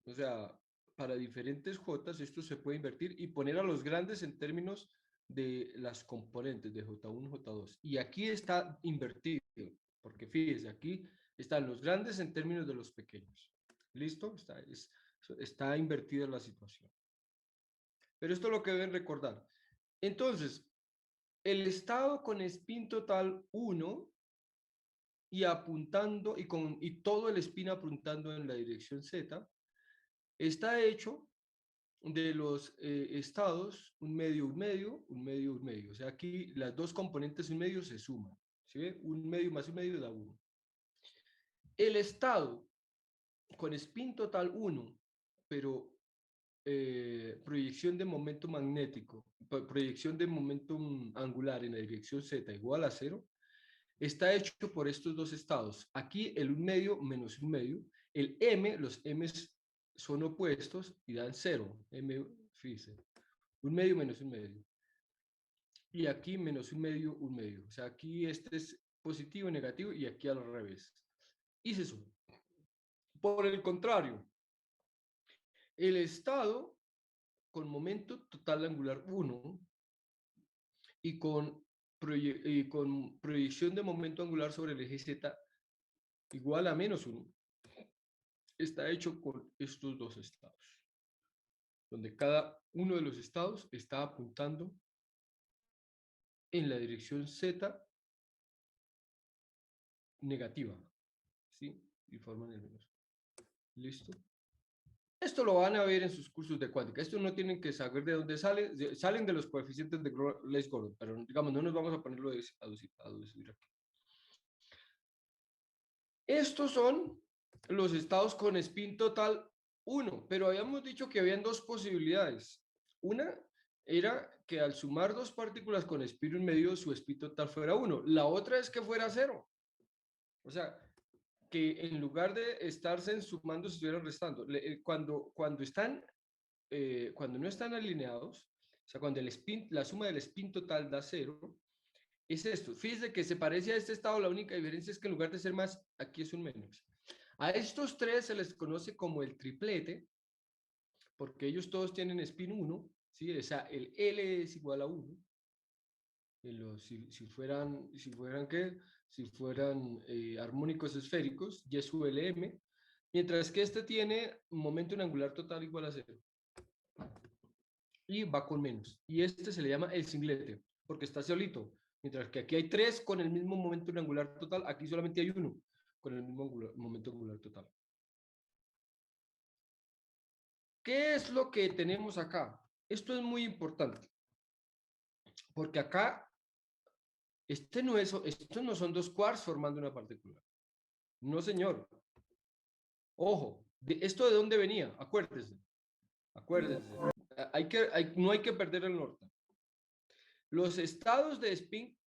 O sea, para diferentes J, esto se puede invertir y poner a los grandes en términos de las componentes de J1, J2. Y aquí está invertido, porque fíjese, aquí están los grandes en términos de los pequeños. ¿Listo? Está invertida la situación. Pero esto es lo que deben recordar. Entonces, el estado con spin total 1 y apuntando, y todo el spin apuntando en la dirección Z, está hecho de los estados, un medio, un medio, un medio, un medio. O sea, aquí las dos componentes un medio se suman. ¿Sí ve? Un medio más un medio da 1. El estado con spin total 1, pero proyección de momento magnético, proyección de momento angular en la dirección Z igual a 0, está hecho por estos dos estados. Aquí el un medio menos un medio. El m, los m son opuestos y dan 0. M, fíjese. Un medio menos un medio. Y aquí menos un medio, un medio. O sea, aquí este es positivo, negativo y aquí al revés. Y se suma. Por el contrario, el estado con momento total angular 1 y con proyección de momento angular sobre el eje Z igual a menos 1 está hecho con estos dos estados. donde cada uno de los estados está apuntando en la dirección Z negativa, ¿sí? Y forman el menos. ¿Listo? Esto lo van a ver en sus cursos de cuántica. Esto no tienen que saber de dónde sale. Salen de los coeficientes de Leys-Gordon, pero digamos, no nos vamos a ponerlo a deducir aquí. Estos son los estados con spin total 1, pero habíamos dicho que habían dos posibilidades. Una era que al sumar dos partículas con spin 1 medio, su spin total fuera 1. La otra es que fuera 0. O sea, que en lugar de estarse sumando, se estuvieran restando. Cuando no están alineados, o sea, cuando la suma del spin total da 0, es esto. Fíjense que se parece a este estado, la única diferencia es que en lugar de ser más, aquí es un menos. A estos tres se les conoce como el triplete, porque ellos todos tienen spin 1, ¿sí? O sea, el L es igual a 1. Si fueran armónicos esféricos, Y sub LM, mientras que este tiene momento angular total igual a 0. Y va con menos. Y este se le llama el singlete, porque está solito. Mientras que aquí hay 3 con el mismo momento angular total, aquí solamente hay 1 con el mismo momento angular total. ¿Qué es lo que tenemos acá? Esto es muy importante, porque acá estos no son dos quarks formando una partícula. No, señor. Ojo, ¿esto de dónde venía? Acuérdense. No hay que perder el norte. Los estados de spin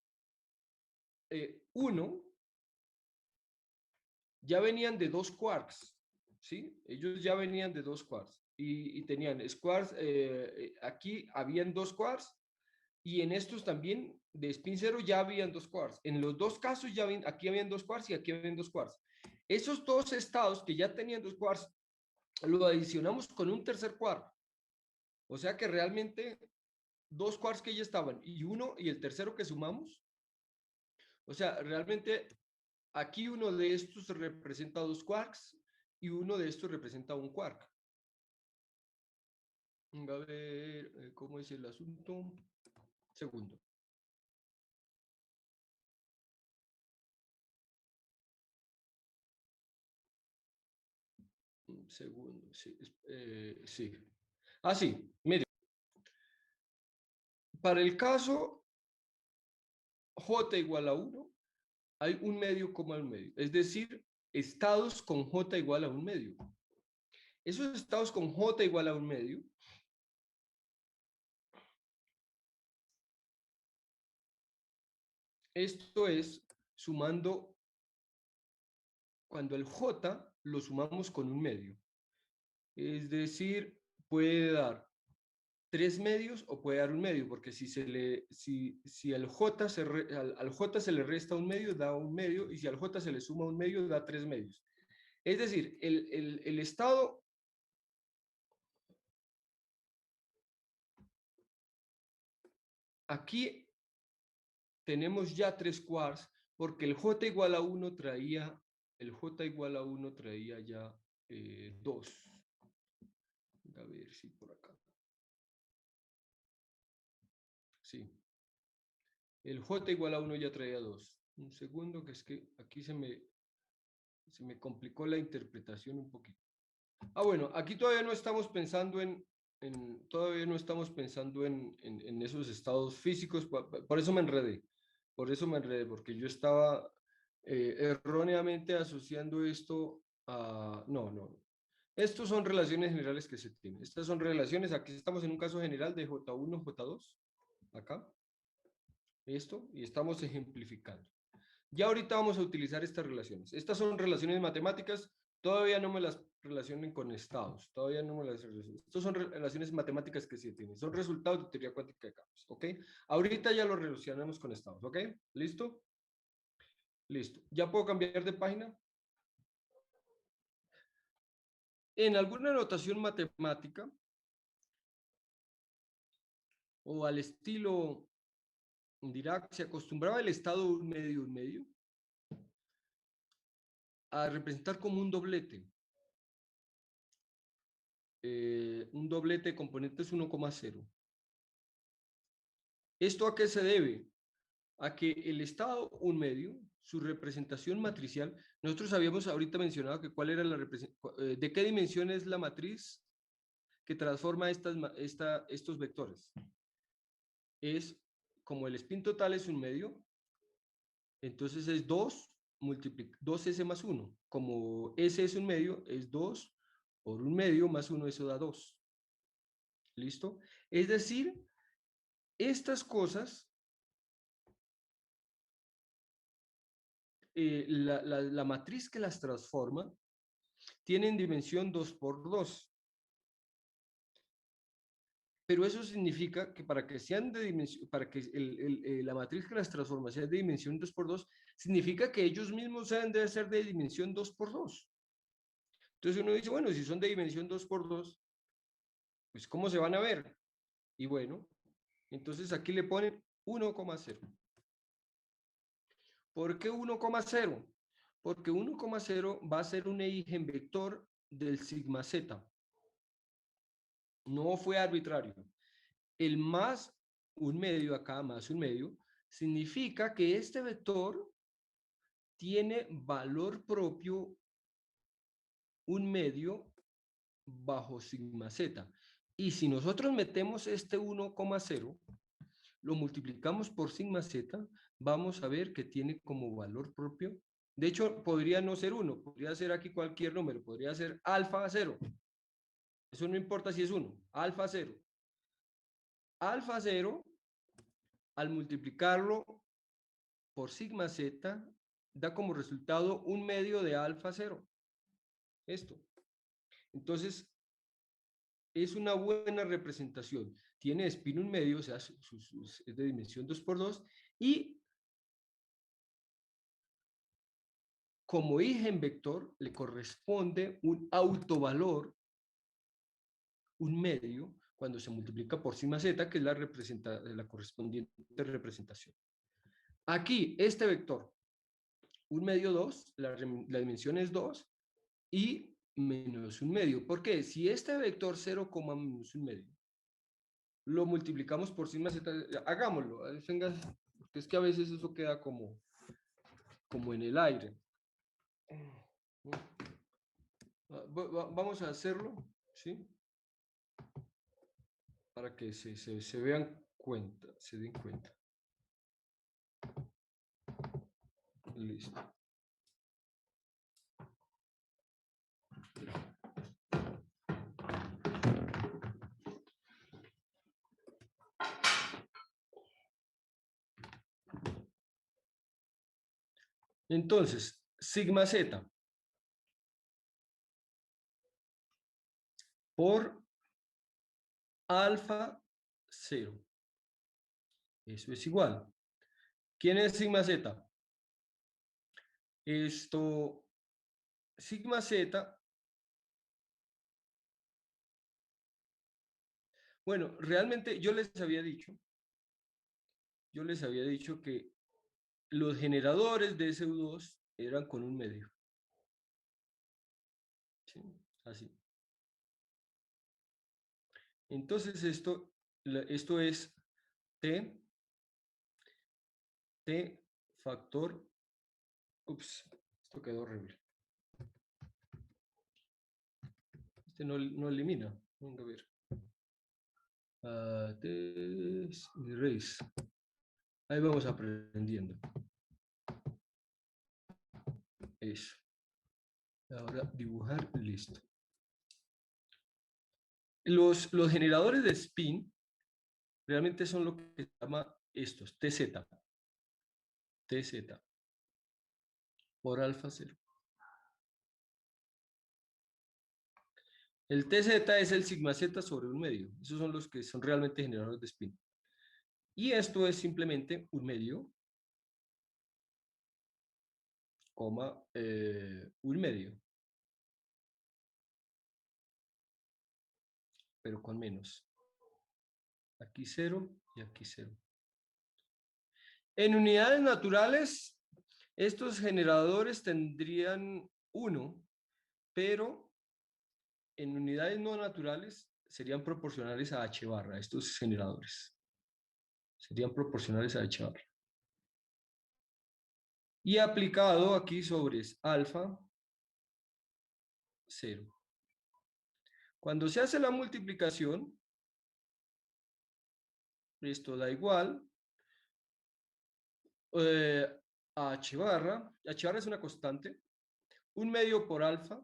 1 ya venían de dos quarks, ¿sí? Ellos ya venían de dos quarks y tenían quarks, aquí habían dos quarks y en estos también de spin 0 ya habían dos quarks. En los dos casos aquí habían dos quarks y aquí habían dos quarks. Esos dos estados que ya tenían dos quarks, lo adicionamos con un tercer quark. O sea que realmente dos quarks que ya estaban y el tercero que sumamos. O sea, realmente aquí uno de estos representa dos quarks y uno de estos representa un quark. A ver, ¿cómo es el asunto? Segundo. Segundo, sí. Sí. Ah, sí, mire. Para el caso J igual a 1, hay un medio coma un medio. Es decir, estados con J igual a un medio. Esos estados con J igual a un medio esto es sumando cuando el J lo sumamos con un medio. Es decir, puede dar 3 medios o puede dar un medio, porque si al J se le resta un medio, da un medio, y si al J se le suma un medio, da 3 medios. Es decir, el estado aquí tenemos ya 3 quarks, porque el J igual a 1 traía ya 2. A ver si por acá. Sí. El J igual a 1 ya traía 2. Un segundo, que es que aquí se me complicó la interpretación un poquito. Ah, bueno, aquí todavía no estamos pensando en esos estados físicos, por eso me enredé, porque yo estaba erróneamente asociando esto a... No. Estos son relaciones generales que se tienen. Estas son relaciones, aquí estamos en un caso general de J1, J2, acá, esto, y estamos ejemplificando. Ya ahorita vamos a utilizar estas relaciones. Estas son relaciones matemáticas, todavía no me las relacionen con estados, todavía no me las relacionen. Estas son relaciones matemáticas que se tienen, son resultados de teoría cuántica de campos, ¿ok? Ahorita ya lo relacionamos con estados, ¿ok? ¿Listo? Listo. ¿Ya puedo cambiar de página? En alguna notación matemática o al estilo Dirac, se acostumbraba el estado un medio, a representar como un doblete. un doblete de componentes 1,0. ¿Esto a qué se debe? A que el estado 1 medio, su representación matricial, nosotros habíamos ahorita mencionado que cuál era la representación, de qué dimensión es la matriz que transforma estos vectores. Es como el spin total es 1 medio, entonces es 2S más 1. Como S es 1 medio, es 2 por 1 medio más 1, eso da 2. ¿Listo? Es decir, estas cosas, la matriz que las transforma, tienen dimensión 2 por 2. Pero eso significa que para que sean de dimensión, para que la matriz que las transforma sea de dimensión 2 por 2, significa que ellos mismos deben ser de dimensión 2 por 2. Entonces uno dice, bueno, si son de dimensión 2 por 2, pues ¿cómo se van a ver? Y bueno, entonces aquí le ponen 1,0. ¿Por qué 1,0? Porque 1,0 va a ser un eigenvector del sigma z. No fue arbitrario. El más 1 medio acá, más 1 medio, significa que este vector tiene valor propio 1 medio bajo sigma z. Y si nosotros metemos este 1,0, lo multiplicamos por sigma z, vamos a ver que tiene como valor propio. De hecho, podría no ser 1, podría ser aquí cualquier número, podría ser alfa 0. Eso no importa si es 1, alfa 0. Alfa 0, al multiplicarlo por sigma z, da como resultado 1 medio de alfa 0. Esto. Entonces, es una buena representación. Tiene spin 1 medio, o sea, es de dimensión 2 por 2, y como eigenvector le corresponde un autovalor 1 medio cuando se multiplica por sigma z, que es la correspondiente representación. Aquí, este vector, 1 medio 2, la dimensión es 2, y menos 1 medio. ¿Por qué? Si este vector 0, menos 1 medio lo multiplicamos por sigma z, hagámoslo, porque es que a veces eso queda como en el aire. Vamos a hacerlo, ¿sí? Para que se den cuenta. Listo. Entonces, sigma z por alfa 0. Eso es igual. ¿Quién es sigma z? Sigma z. Bueno, realmente yo les había dicho que los generadores de SU2 eran con 1 medio. ¿Sí? Así. Entonces esto es T factor, ups, esto quedó horrible. Este no elimina, vamos a ver. Erase. Ahí vamos aprendiendo. Eso. Ahora dibujar, listo. Los generadores de spin realmente son lo que se llama estos, TZ por alfa 0. El TZ es el sigma z sobre 1 medio. Esos son los que son realmente generadores de spin. Y esto es simplemente 1 medio, 1 medio. Pero con menos. Aquí 0 y aquí 0. En unidades naturales, estos generadores tendrían 1, pero en unidades no naturales serían proporcionales a h barra, estos generadores. Serían proporcionales a h barra. Y aplicado aquí sobre alfa, 0. Cuando se hace la multiplicación, esto da igual a h barra. H barra es una constante. 1/2 por alfa.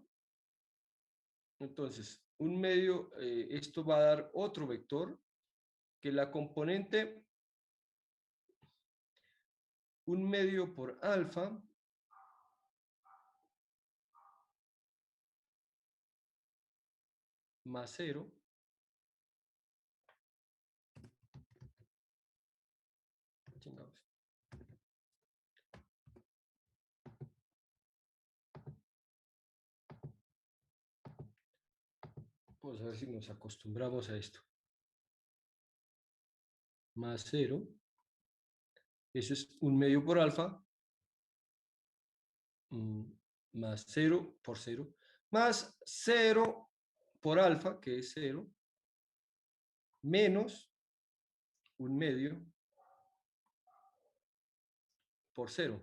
Entonces, 1/2, esto va a dar otro vector, que la componente 1/2 por alfa más 0 chingados. Vamos a ver si nos acostumbramos a esto. Más 0. Eso es 1/2 por alfa. Más 0 por 0. Más 0 por alfa, que es 0. Menos 1/2 por 0.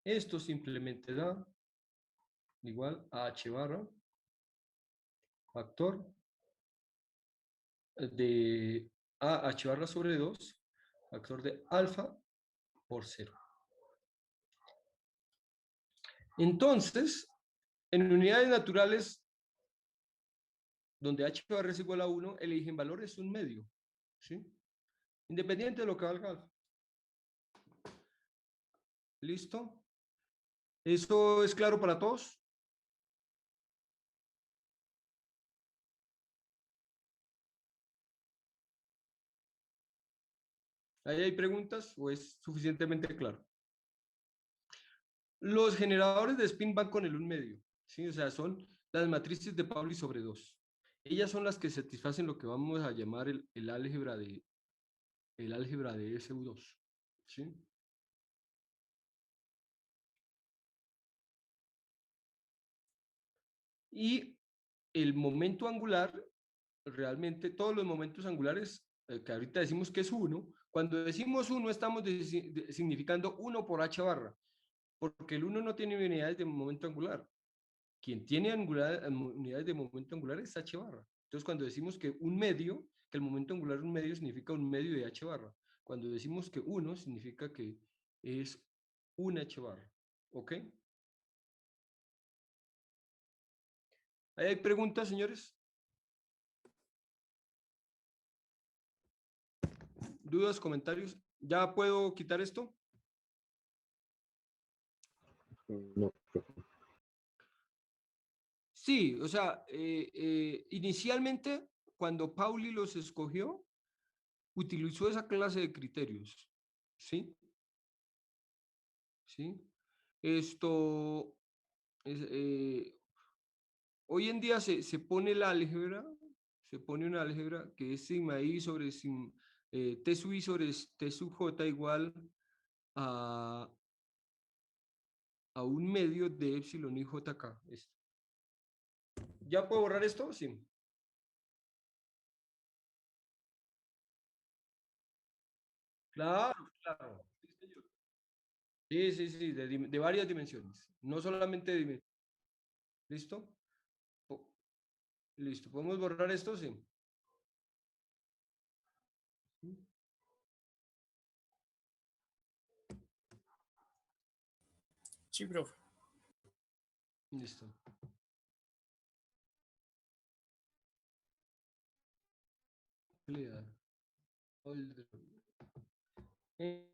Esto simplemente da igual a h barra factor de h barra sobre 2, factor de alfa por 0. Entonces, en unidades naturales, donde h barra es igual a 1, el eigenvalor es 1/2, ¿sí? Independiente de lo que valga alfa. ¿Listo? ¿Eso es claro para todos? ¿Ahí hay preguntas o es suficientemente claro? Los generadores de spin van con el 1/2, ¿sí? O sea, son las matrices de Pauli sobre 2. Ellas son las que satisfacen lo que vamos a llamar el álgebra de SU2, ¿sí? Y el momento angular, realmente todos los momentos angulares, que ahorita decimos que es 1, cuando decimos 1 estamos significando 1 por h barra, porque el 1 no tiene unidades de momento angular. Quien tiene unidades de momento angular es h barra. Entonces, cuando decimos que 1/2, que el momento angular 1/2 significa 1/2 de h barra. Cuando decimos que 1 significa que es un h barra. ¿Ok? ¿Hay preguntas, señores? ¿Dudas, comentarios? ¿Ya puedo quitar esto? No, profe. Sí, o sea, inicialmente, cuando Pauli los escogió, utilizó esa clase de criterios. ¿Sí? ¿Sí? Esto, hoy en día se pone el álgebra, se pone una álgebra que es sigma i sobre t sub i sobre t sub j igual a, a 1/2 de epsilon i jk. Esto. ¿Ya puedo borrar esto? Sí. Claro, claro. Sí, sí, sí, de varias dimensiones. No solamente de... ¿Listo? Listo. ¿Podemos borrar esto? Sí. Sí, profe. Listo. En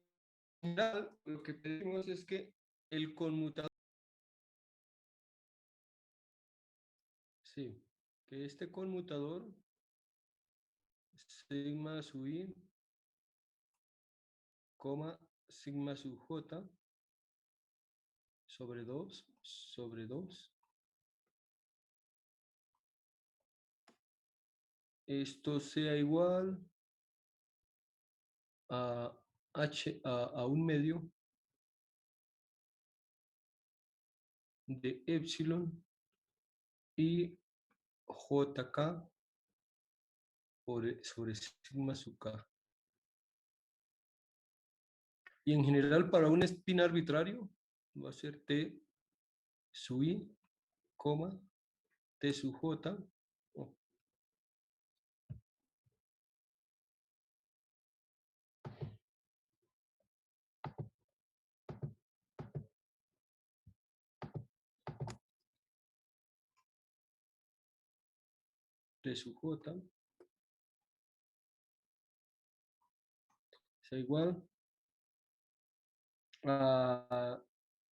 general, lo que pedimos es que el conmutador, sí, que este conmutador, sigma sub i, coma, sigma sub j, sobre 2, esto sea igual a h, a 1/2 de epsilon y jk sobre sigma sub k. Y en general para un spin arbitrario va a ser t sub i, t sub j, t sub j es igual a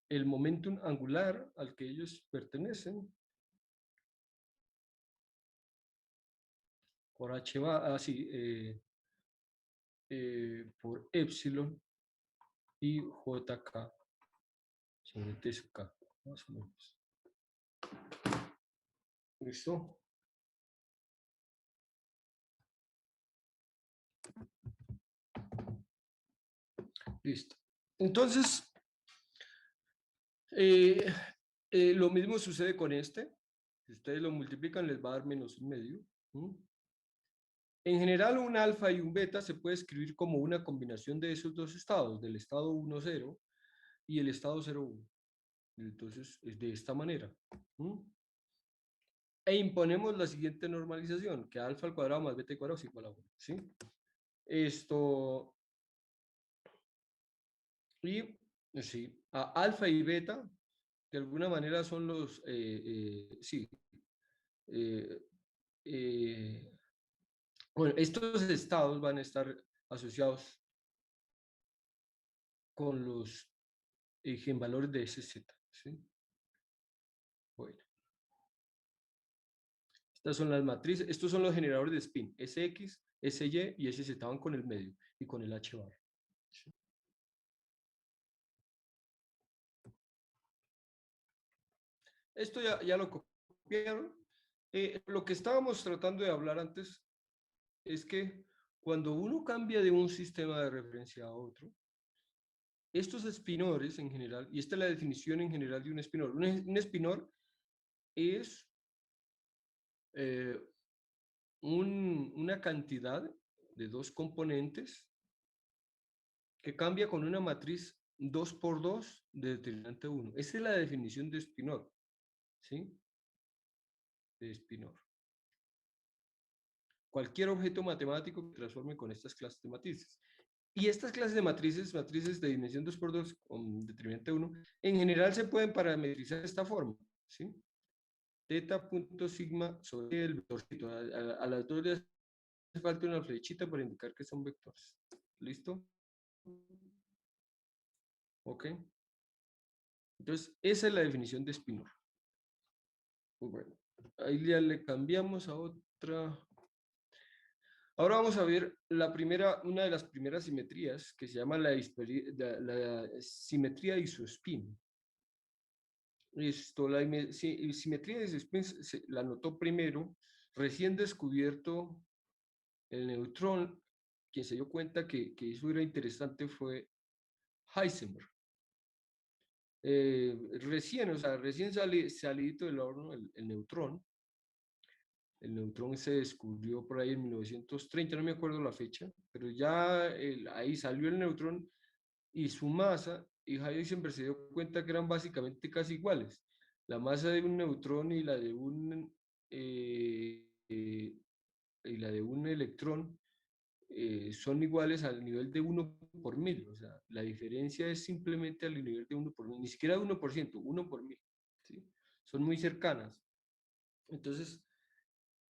el momentum angular al que ellos pertenecen por h va así por epsilon y jk sobre t sub k, más o menos. ¿Listo? Listo. Entonces, lo mismo sucede con este. Si ustedes lo multiplican, les va a dar menos un medio. En general, un alfa y un beta se puede escribir como una combinación de esos dos estados, del estado 1, 0 y el estado 0, 1. Entonces, es de esta manera. E imponemos la siguiente normalización, que alfa al cuadrado más beta al cuadrado es igual a 1. ¿Sí? Esto, y sí, a alfa y beta, de alguna manera son los, sí, eh, bueno, estos estados van a estar asociados con los eigenvalores de SZ. ¿Sí? Bueno, estas son las matrices, estos son los generadores de spin, SX, SY y SZ van con el medio y con el H bar. ¿Sí? Esto ya lo copiaron. Lo que estábamos tratando de hablar antes es que cuando uno cambia de un sistema de referencia a otro, estos spinores en general, y esta es la definición en general de un spinor. Un spinor es una cantidad de dos componentes que cambia con una matriz 2 por 2 de determinante 1. Esa es la definición de spinor. ¿Sí? De spinor. Cualquier objeto matemático que transforme con estas clases de matrices. Y estas clases de matrices, matrices de dimensión 2 por 2 con determinante 1, en general se pueden parametrizar de esta forma. ¿Sí? Θ.sigma sobre el vectorcito. A las dos le hace falta una flechita para indicar que son vectores. ¿Listo? Ok. Entonces, esa es la definición de spinor. Muy bueno. Ahí ya le cambiamos a otra. Ahora vamos a ver una de las primeras simetrías que se llama la simetría de isospin. Esto, la simetría de isospin la notó primero, recién descubierto el neutrón. Quien se dio cuenta que eso era interesante fue Heisenberg. Recién salidito del horno el neutrón. El neutrón se descubrió por ahí en 1930, no me acuerdo la fecha, pero ya ahí salió el neutrón y su masa, y Heisenberg se dio cuenta que eran básicamente casi iguales. La masa de un neutrón y la de un electrón son iguales al nivel de 1 por 1000. O sea, la diferencia es simplemente al nivel de 1 por 1000, ni siquiera de 1%, 1 por 1000. ¿Sí? Son muy cercanas. Entonces,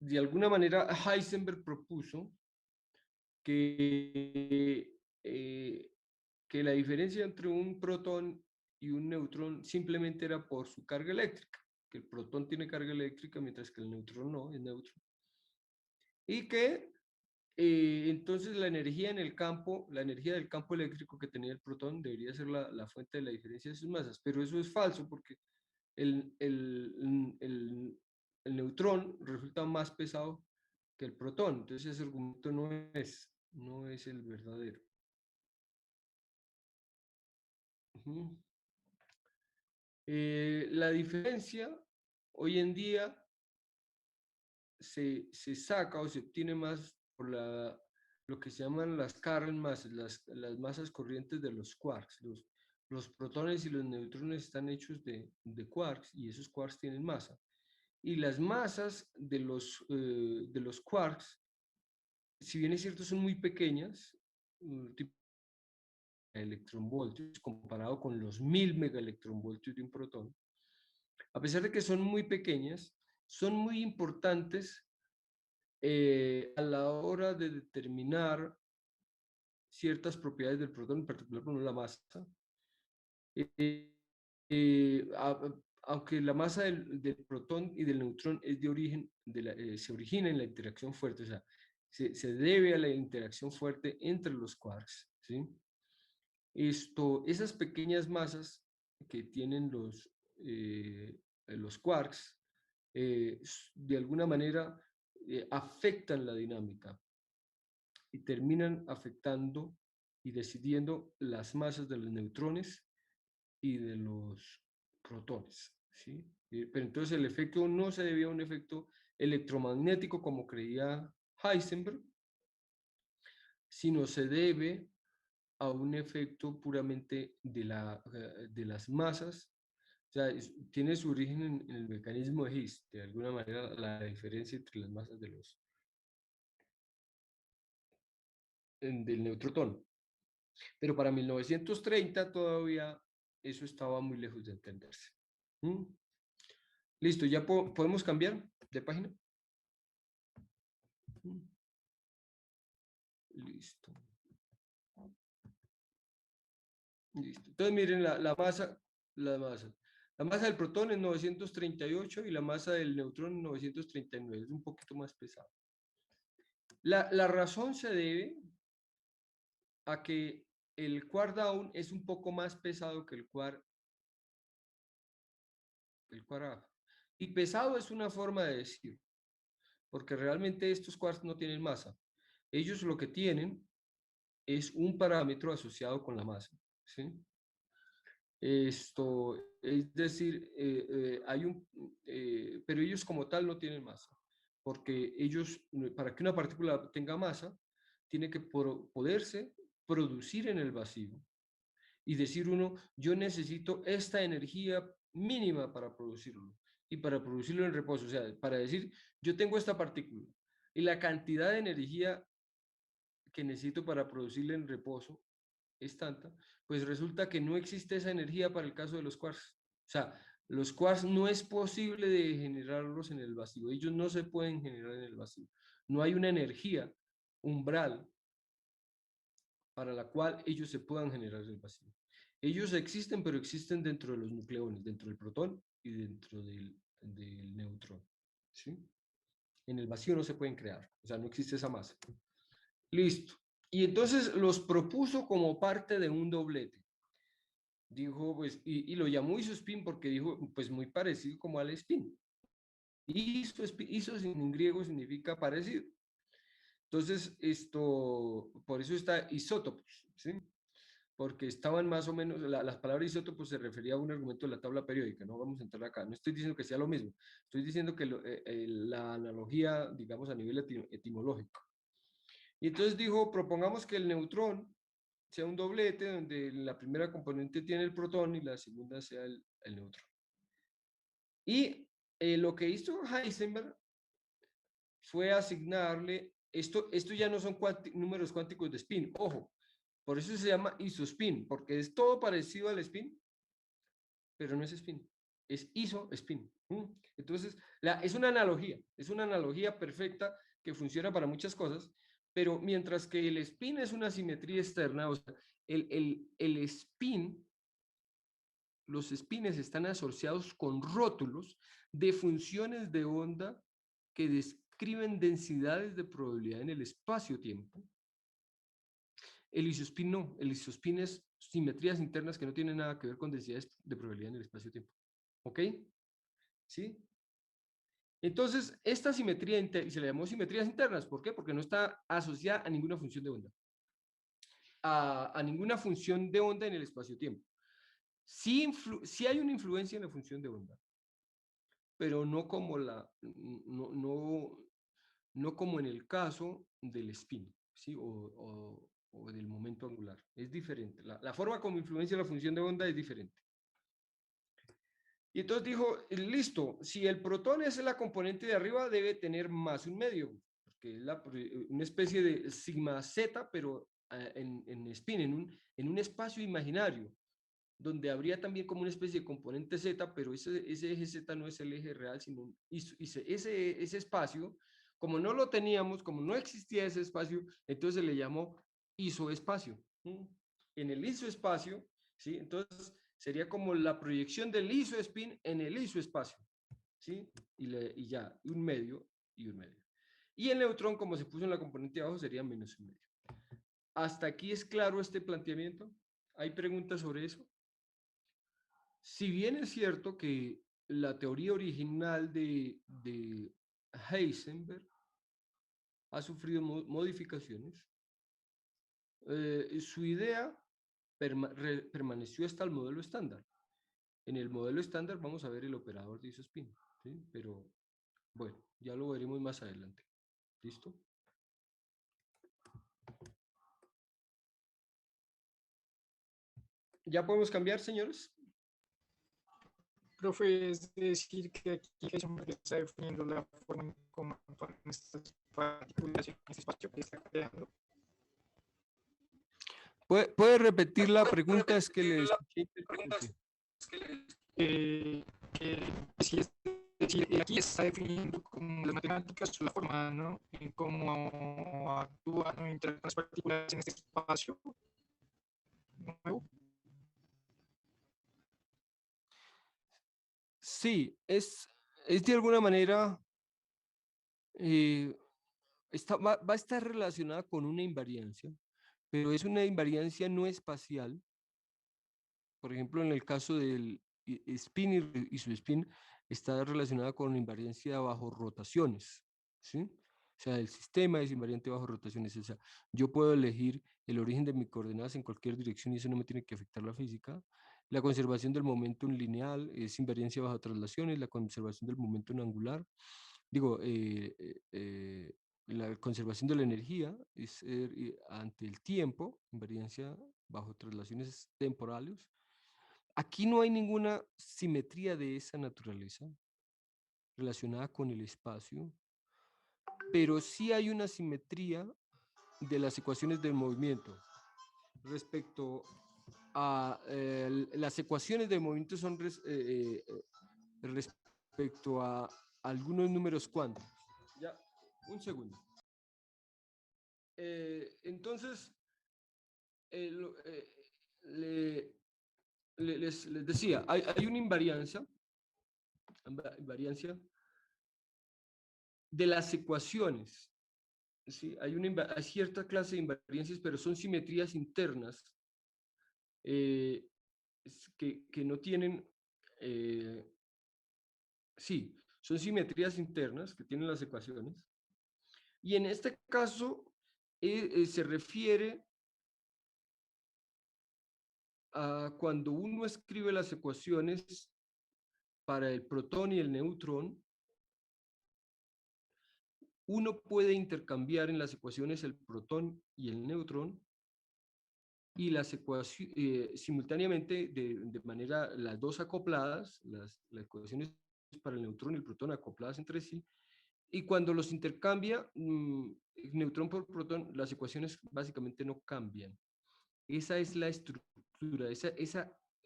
de alguna manera, Heisenberg propuso que, que la diferencia entre un protón y un neutrón simplemente era por su carga eléctrica, que el protón tiene carga eléctrica mientras que el neutrón no, es neutro. Y que entonces la energía en el campo, la energía del campo eléctrico que tenía el protón debería ser la fuente de la diferencia de sus masas, pero eso es falso porque el, el, el, el neutrón resulta más pesado que el protón, entonces ese argumento no es el verdadero. La diferencia hoy en día se saca o se obtiene más por lo que se llaman las current masses, las masas corrientes de los quarks. Los protones y los neutrones están hechos de quarks y esos quarks tienen masa. Y las masas de los quarks, si bien es cierto, son muy pequeñas, tipo electronvoltios, comparado con los 1000 megaelectronvoltios de un protón, a pesar de que son muy pequeñas, son muy importantes a la hora de determinar ciertas propiedades del protón, en particular con la masa. Eh, Aunque la masa del protón y del neutrón es de origen, se origina en la interacción fuerte, o sea, se debe a la interacción fuerte entre los quarks, ¿sí? Esas pequeñas masas que tienen los quarks, de alguna manera afectan la dinámica y terminan afectando y decidiendo las masas de los neutrones y de los protones, ¿sí? Pero entonces el efecto no se debía a un efecto electromagnético como creía Heisenberg, sino se debe a un efecto puramente de las masas. O sea, tiene su origen en el mecanismo de Higgs, de alguna manera la diferencia entre las masas del neutrotón. Pero para 1930 todavía eso estaba muy lejos de entenderse. ¿Mm? Listo, ¿ya podemos cambiar de página? ¿Mm? Listo. Listo. Entonces miren la masa, la masa. La masa del protón es 938 y la masa del neutrón es 939. Es un poquito más pesado. La razón se debe a que el quark down es un poco más pesado que el quark up. Y pesado es una forma de decir, porque realmente estos quarks no tienen masa. Ellos lo que tienen es un parámetro asociado con la masa, ¿sí? Es decir, pero ellos como tal no tienen masa, porque ellos, para que una partícula tenga masa, tiene que poderse producir en el vacío. Y decir uno, yo necesito esta energía mínima para producirlo, y para producirlo en reposo, o sea, para decir, yo tengo esta partícula, y la cantidad de energía que necesito para producirla en reposo es tanta, pues resulta que no existe esa energía para el caso de los quarks. O sea, los quarks no es posible de generarlos en el vacío. Ellos no se pueden generar en el vacío. No hay una energía umbral para la cual ellos se puedan generar en el vacío. Ellos existen, pero existen dentro de los nucleones, dentro del protón y dentro del neutrón. ¿Sí? En el vacío no se pueden crear. O sea, no existe esa masa. Listo. Y entonces los propuso como parte de un doblete. Dijo, pues, y lo llamó isospin porque dijo, pues muy parecido como al spin. Iso en griego significa parecido. Entonces, por eso está isótopos, ¿sí? Porque estaban más o menos, las palabras isótopos se refería a un argumento de la tabla periódica, no vamos a entrar acá, no estoy diciendo que sea lo mismo, estoy diciendo que la analogía, digamos, a nivel etimológico. Y entonces dijo, propongamos que el neutrón sea un doblete donde la primera componente tiene el protón y la segunda sea el neutrón. Y lo que hizo Heisenberg fue asignarle, esto ya no son números cuánticos de spin, ojo, por eso se llama isospin, porque es todo parecido al spin, pero no es spin, es isospin. Entonces, es una analogía perfecta que funciona para muchas cosas, pero mientras que el spin es una simetría externa, o sea, el spin, los spines están asociados con rótulos de funciones de onda que describen densidades de probabilidad en el espacio-tiempo. El isospin no, el isospin es simetrías internas que no tienen nada que ver con densidades de probabilidad en el espacio-tiempo. ¿Ok? ¿Sí? Entonces, esta simetría se le llamó simetrías internas. ¿Por qué? Porque no está asociada a ninguna función de onda. A ninguna función de onda en el espacio-tiempo. sí hay una influencia en la función de onda, pero no como no como en el caso del spin, ¿sí? O del momento angular. Es diferente. La forma como influencia la función de onda es diferente. Y entonces dijo, listo, si el protón es la componente de arriba, debe tener más un medio, porque es una especie de sigma z, pero en spin, en un espacio imaginario, donde habría también como una especie de componente z, pero ese eje z no es el eje real, sino ese espacio, como no lo teníamos, como no existía ese espacio, entonces se le llamó isoespacio. En el isoespacio, ¿sí? Entonces sería como la proyección del isospin en el isoespacio, ¿sí? Y ya, un medio y un medio. Y el neutrón, como se puso en la componente de abajo, sería menos un medio. ¿Hasta aquí es claro este planteamiento? ¿Hay preguntas sobre eso? Si bien es cierto que la teoría original de Heisenberg ha sufrido modificaciones, su idea permaneció hasta el modelo estándar. En el modelo estándar vamos a ver el operador de isospin, ¿sí? Pero bueno, ya lo veremos más adelante. ¿Listo? ¿Ya podemos cambiar, señores? Profe, es decir, que aquí Heisenberg está definiendo la forma en cómo actúan estas partículas en este espacio que está creando. ¿Puede repetir la pregunta? Es que le escuché. Si es decir, aquí está definiendo como las matemáticas la forma, ¿no? En cómo actúan o interactúan las partículas en este espacio nuevo. Sí, es de alguna manera, va a estar relacionada con una invariancia, pero es una invariancia no espacial. Por ejemplo, en el caso del spin y su spin está relacionada con invariancia bajo rotaciones, ¿sí? O sea, el sistema es invariante bajo rotaciones. O sea, yo puedo elegir el origen de mis coordenadas en cualquier dirección y eso no me tiene que afectar la física. La conservación del momento lineal es invariancia bajo traslaciones, la conservación del momento angular. Digo, la conservación de la energía es ante el tiempo, invariancia bajo traslaciones temporales. Aquí no hay ninguna simetría de esa naturaleza relacionada con el espacio, pero sí hay una simetría de las ecuaciones del movimiento. Respecto a las ecuaciones de movimiento son respecto a algunos números cuánticos. Ya, un segundo. Entonces, les decía, hay una invariancia de las ecuaciones. ¿Sí? Hay cierta clase de invariancias, pero son simetrías internas que no tienen, sí, son simetrías internas que tienen las ecuaciones. Y en este caso se refiere a cuando uno escribe las ecuaciones para el protón y el neutrón, uno puede intercambiar en las ecuaciones el protón y el neutrón y las ecuaciones simultáneamente de manera las dos acopladas, las ecuaciones para el neutrón y el protón acopladas entre sí, y cuando los intercambia neutrón por protón, las ecuaciones básicamente no cambian. Esa es la estructura,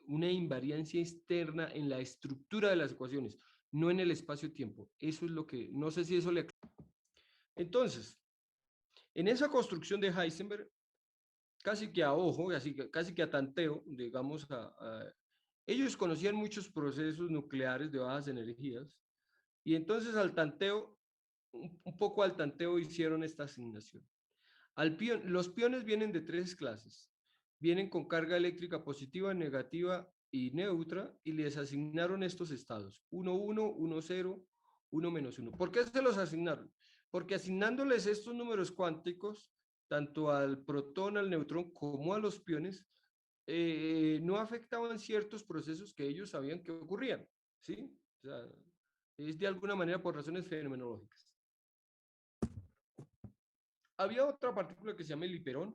una invariancia externa en la estructura de las ecuaciones, no en el espacio-tiempo. Eso es lo que, no sé si eso le... Entonces, en esa construcción de Heisenberg, casi que a ojo, casi que a tanteo, digamos, ellos conocían muchos procesos nucleares de bajas energías, y entonces al tanteo, un poco al tanteo hicieron esta asignación. Los piones vienen de tres clases. Vienen con carga eléctrica positiva, negativa y neutra, y les asignaron estos estados, 1, 1, 1, 0, 1, menos 1. ¿Por qué se los asignaron? Porque asignándoles estos números cuánticos, tanto al protón, al neutrón, como a los piones, no afectaban ciertos procesos que ellos sabían que ocurrían, ¿sí? O sea, es de alguna manera por razones fenomenológicas. Había otra partícula que se llama el hiperón,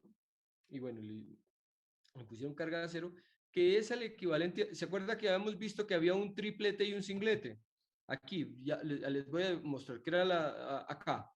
y bueno, le pusieron carga de acero, que es el equivalente, ¿se acuerda que habíamos visto que había un triplete y un singlete? Aquí, ya les voy a mostrar, que era acá.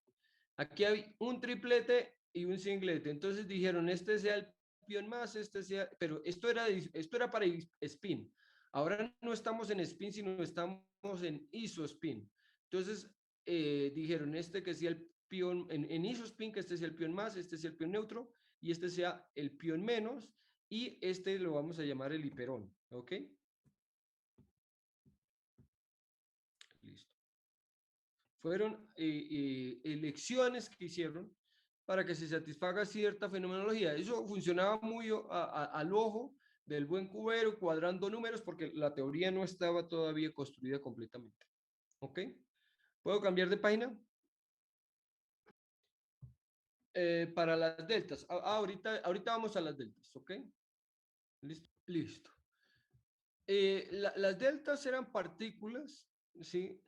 Aquí hay un triplete y un singlete, entonces dijeron, este sea el pion más, este sea, pero esto era para spin. Ahora no estamos en spin, sino estamos en isospin. Entonces, dijeron, este que sea el pion, en isospin, que este sea el pion más, este sea el pion neutro, y este sea el pion menos, y este lo vamos a llamar el hiperón, ¿ok? Listo. Fueron elecciones que hicieron para que se satisfaga cierta fenomenología. Eso funcionaba muy al ojo del buen cubero, cuadrando números, porque la teoría no estaba todavía construida completamente. ¿Ok? ¿Puedo cambiar de página? Para las deltas. Ahorita vamos a las deltas, ¿ok? Listo. Listo. Las deltas eran partículas, ¿sí?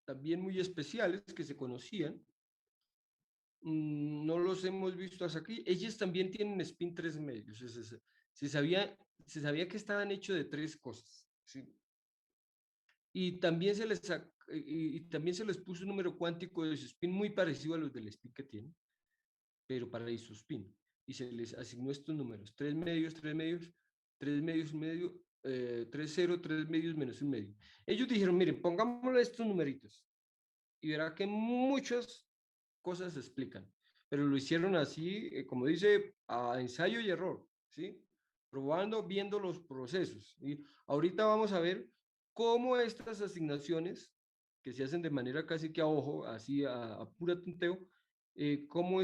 También muy especiales que se conocían. No los hemos visto hasta aquí. Ellas también tienen spin 3 medios. Se sabía que estaban hechos de 3 cosas, ¿sí? Y también también se les puso un número cuántico de spin muy parecido a los del spin que tienen, pero para isospin. Y se les asignó estos números: 3 medios, 3 medios, 3 medios, un medio, 3, 0, 3 medios menos un medio. Ellos dijeron, miren, pongámosle estos numeritos y verá que muchas cosas se explican. Pero lo hicieron así, como dice, a ensayo y error, ¿sí? Probando, viendo los procesos. Y ahorita vamos a ver cómo estas asignaciones, que se hacen de manera casi que a ojo, así a pura tunteo, cómo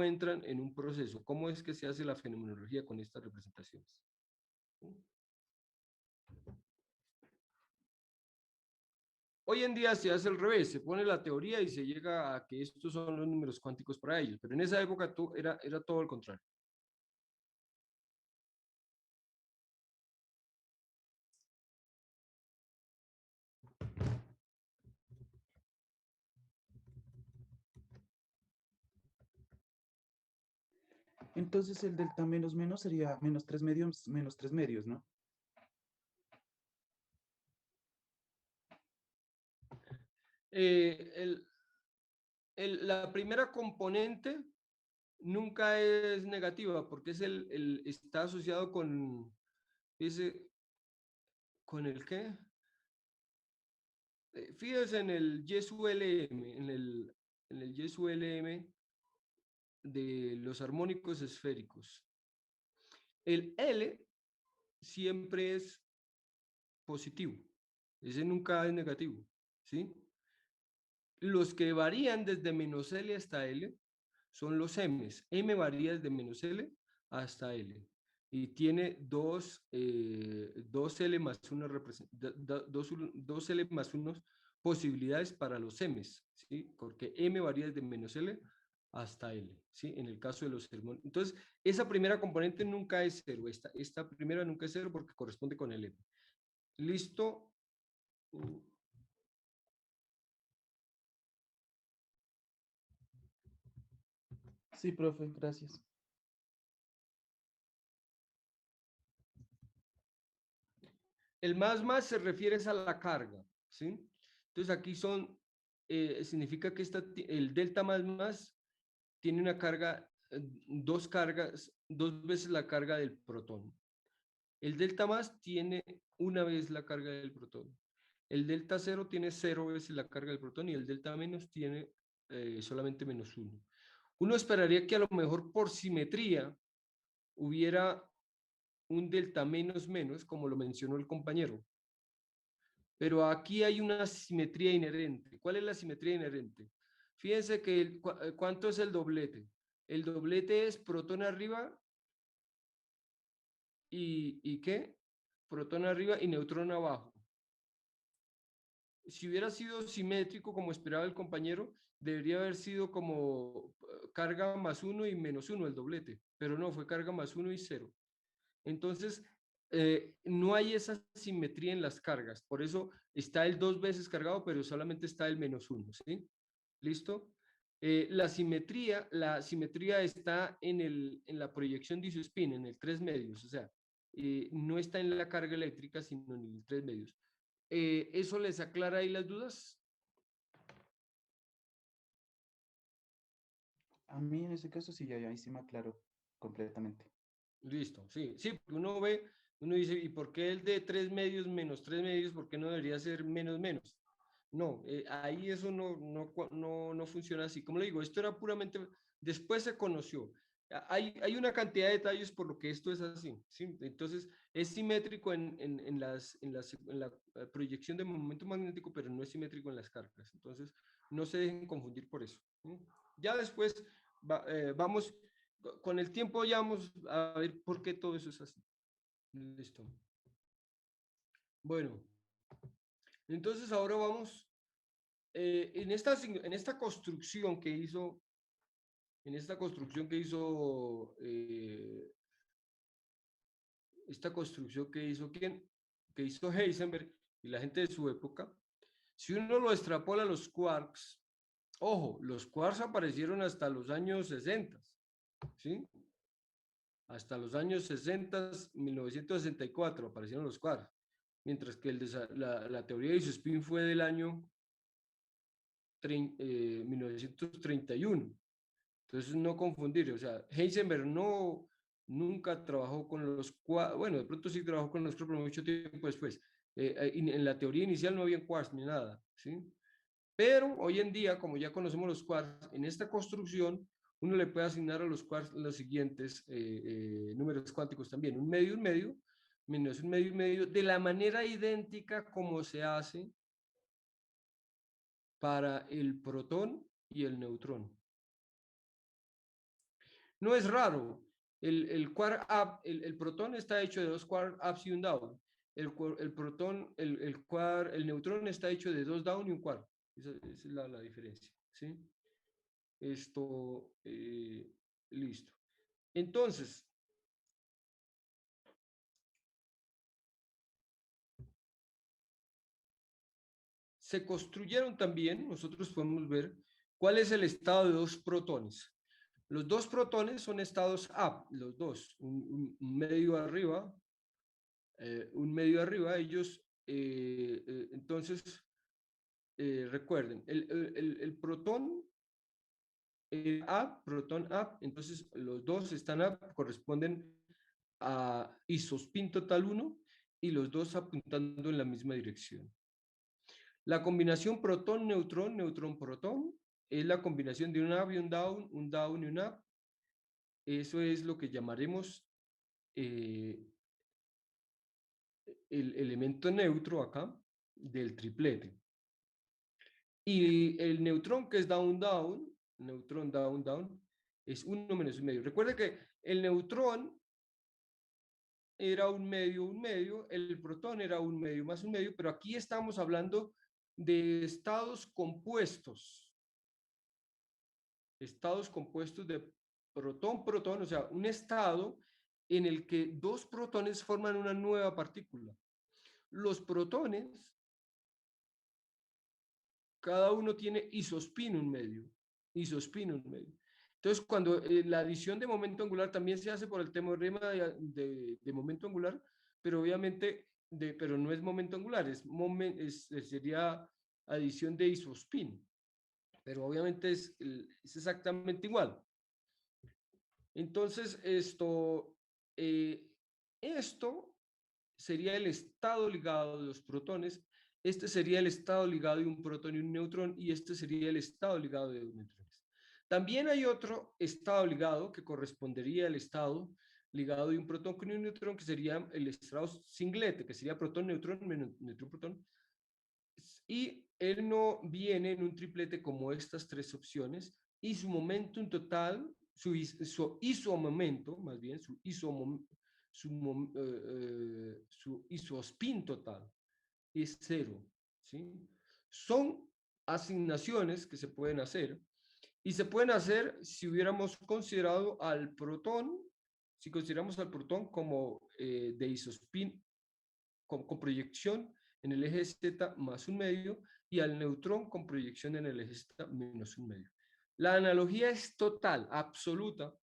entran en un proceso, cómo es que se hace la fenomenología con estas representaciones. Hoy en día se hace al revés, se pone la teoría y se llega a que estos son los números cuánticos para ellos, pero en esa época era todo el contrario. Entonces el delta menos menos sería menos 3 medios, ¿no? La primera componente nunca es negativa porque está asociado ese, ¿con el qué? Fíjense en el YesULM, en el YesULM de los armónicos esféricos. El L siempre es positivo, ese nunca es negativo, ¿sí? Los que varían desde menos L hasta L son los M's. M varía desde menos L hasta L. Y tiene dos L más una dos L más unos posibilidades para los M's, ¿sí? Porque M varía desde menos L hasta L, ¿sí? En el caso de los armónicos. Entonces, esa primera componente nunca es cero. Esta primera nunca es cero porque corresponde con el M. ¿Listo? Sí, profe, gracias. El más se refiere a la carga, ¿sí? Entonces aquí significa que el delta más tiene una carga, dos cargas, 2 veces la carga del protón. El delta más tiene 1 vez la carga del protón. El delta cero tiene 0 veces la carga del protón y el delta menos tiene solamente -1. Uno esperaría que a lo mejor por simetría hubiera un delta menos menos, como lo mencionó el compañero. Pero aquí hay una simetría inherente. ¿Cuál es la simetría inherente? Fíjense que ¿cuánto es el doblete? El doblete es protón arriba y ¿qué? Protón arriba y neutrón abajo. si hubiera sido simétrico como esperaba el compañero, debería haber sido como carga más 1 y menos 1, el doblete, pero no, fue carga más 1 y 0. Entonces, no hay esa simetría en las cargas, por eso está el 2 veces cargado, pero solamente está el menos 1, ¿sí? ¿Listo? La simetría está en la proyección de isospin, en el 3 medios, o sea, no está en la carga eléctrica, sino en el 3 medios. ¿Eso les aclara ahí las dudas? A mí en ese caso sí, ya ahí sí me aclaró completamente. Listo, sí, sí, porque uno ve, uno dice, ¿y por qué el de 3 medios menos 3 medios? ¿Por qué no debería ser menos menos? No, ahí eso no funciona así. Como le digo, esto era puramente, después se conoció. Hay una cantidad de detalles por lo que esto es así, ¿sí? Entonces, es simétrico en la proyección de momento magnético, pero no es simétrico en las cargas. Entonces, no se dejen confundir por eso. ¿Sí? Ya después vamos, con el tiempo ya vamos a ver por qué todo eso es así. Listo. Bueno, entonces ahora vamos en esta construcción que hizo, esta construcción que hizo quién, que hizo Heisenberg y la gente de su época, si uno lo extrapola a los quarks, ojo, los quarks aparecieron hasta los años 60, ¿sí? Hasta los años 60, 1964 aparecieron los quarks, mientras que la teoría de isospin fue del año 1931. Entonces, no confundir, o sea, Heisenberg nunca trabajó con los quarks, bueno, de pronto sí trabajó con los quarks, pero mucho tiempo después. En la teoría inicial no había quarks ni nada, ¿sí? Pero hoy en día, como ya conocemos los quarks, en esta construcción uno le puede asignar a los quarks los siguientes números cuánticos también, un medio, menos un medio, de la manera idéntica como se hace para el protón y el neutrón. No es raro. El quark up, el protón está hecho de dos quark ups y un down. El protón, el neutrón está hecho de dos down y un quark. Esa es la diferencia. ¿Sí? Esto, listo. Entonces, se construyeron también, nosotros podemos ver cuál es el estado de dos protones. Los dos protones son estados up, los dos, un medio arriba, ellos, entonces, recuerden, el protón up, protón up, entonces los dos están up, corresponden a isospin total 1 y los dos apuntando en la misma dirección. La combinación protón-neutrón, neutrón-protón, es la combinación de un up y un down y un up. Eso es lo que llamaremos el elemento neutro acá del triplete. Y el neutrón que es down-down, neutrón down-down, es 1 menos un medio. Recuerda que el neutrón era un medio, el protón era un medio más un medio, pero aquí estamos hablando de estados compuestos de protón-protón, o sea, un estado en el que dos protones forman una nueva partícula. Los protones, cada uno tiene isospin un medio. Entonces, cuando la adición de momento angular también se hace por el teorema de momento angular, pero obviamente, pero no es momento angular, sería adición de isospin, pero obviamente es exactamente igual. Entonces, esto sería el estado ligado de los protones, este sería el estado ligado de un protón y un neutrón, y este sería el estado ligado de dos neutrones. También hay otro estado ligado que correspondería al estado ligado de un protón con un neutrón, que sería el estado singlete, que sería protón, neutrón, neutrón, protón. Y él no viene en un triplete como estas tres opciones, y su momentum total, su isomomento, más bien, su isospin total es 0, ¿sí? Son asignaciones que se pueden hacer y se pueden hacer si hubiéramos considerado al protón, si consideramos al protón como de isospin con proyección en el eje Z más un medio y al neutrón con proyección en el eje Z menos un medio. La analogía es total, absoluta,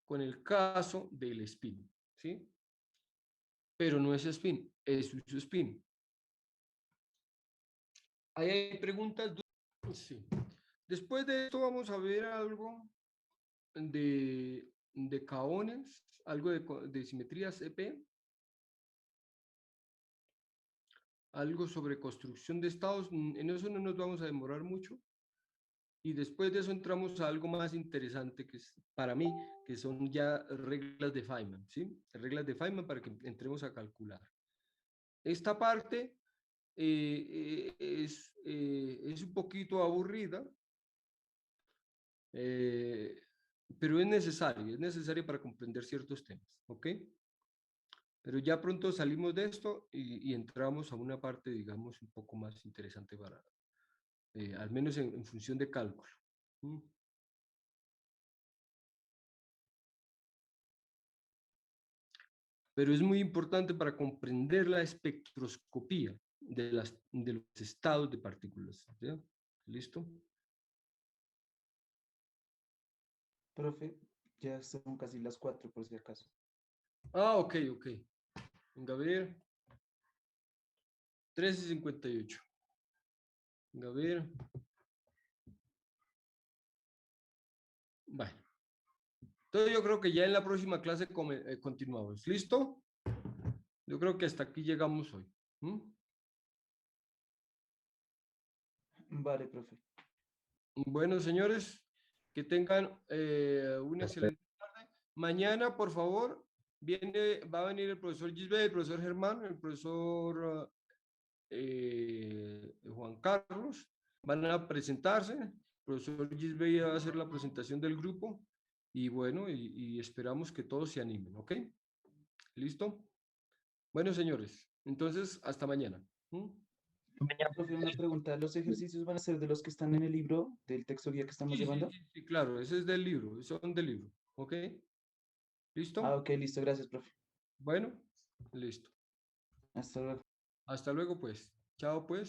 con el caso del spin, ¿sí? Pero no es spin, es isospin. Ahí hay preguntas. Sí. Después de esto vamos a ver algo de caones, algo de simetrías EP, algo sobre construcción de estados. En eso no nos vamos a demorar mucho. Y después de eso entramos a algo más interesante que es para mí, que son ya reglas de Feynman, ¿sí? Reglas de Feynman para que entremos a calcular. Esta parte es un poquito aburrida, pero es necesario para comprender ciertos temas, ¿ok? Pero ya pronto salimos de esto y entramos a una parte, digamos, un poco más interesante para, al menos en función de cálculo. ¿Mm? Pero es muy importante para comprender la espectroscopía de los estados de partículas. ¿Ya? ¿Listo? Profe, ya son casi las 4 por si acaso. Ah, ok. Venga, a ver. 13:58. Venga, a ver. Bueno. Entonces yo creo que ya en la próxima clase continuamos. ¿Listo? Yo creo que hasta aquí llegamos hoy. ¿Mm? Vale, profe. Bueno, señores, que tengan una excelente tarde. Mañana, por favor, va a venir el profesor Gisbert, el profesor Germán, el profesor Juan Carlos. Van a presentarse. El profesor Gisbert va a hacer la presentación del grupo. Y bueno, y esperamos que todos se animen, ¿ok? ¿Listo? Bueno, señores, entonces, hasta mañana. ¿Mm? Profe, una pregunta. ¿Los ejercicios van a ser de los que están en el libro del texto guía que estamos Sí, llevando? sí, claro, ese es del libro, son del libro, ¿ok? Ah, ¿Listo? ok, listo. Gracias, profe. Bueno, listo. Hasta luego. Hasta luego, pues. Chao, pues.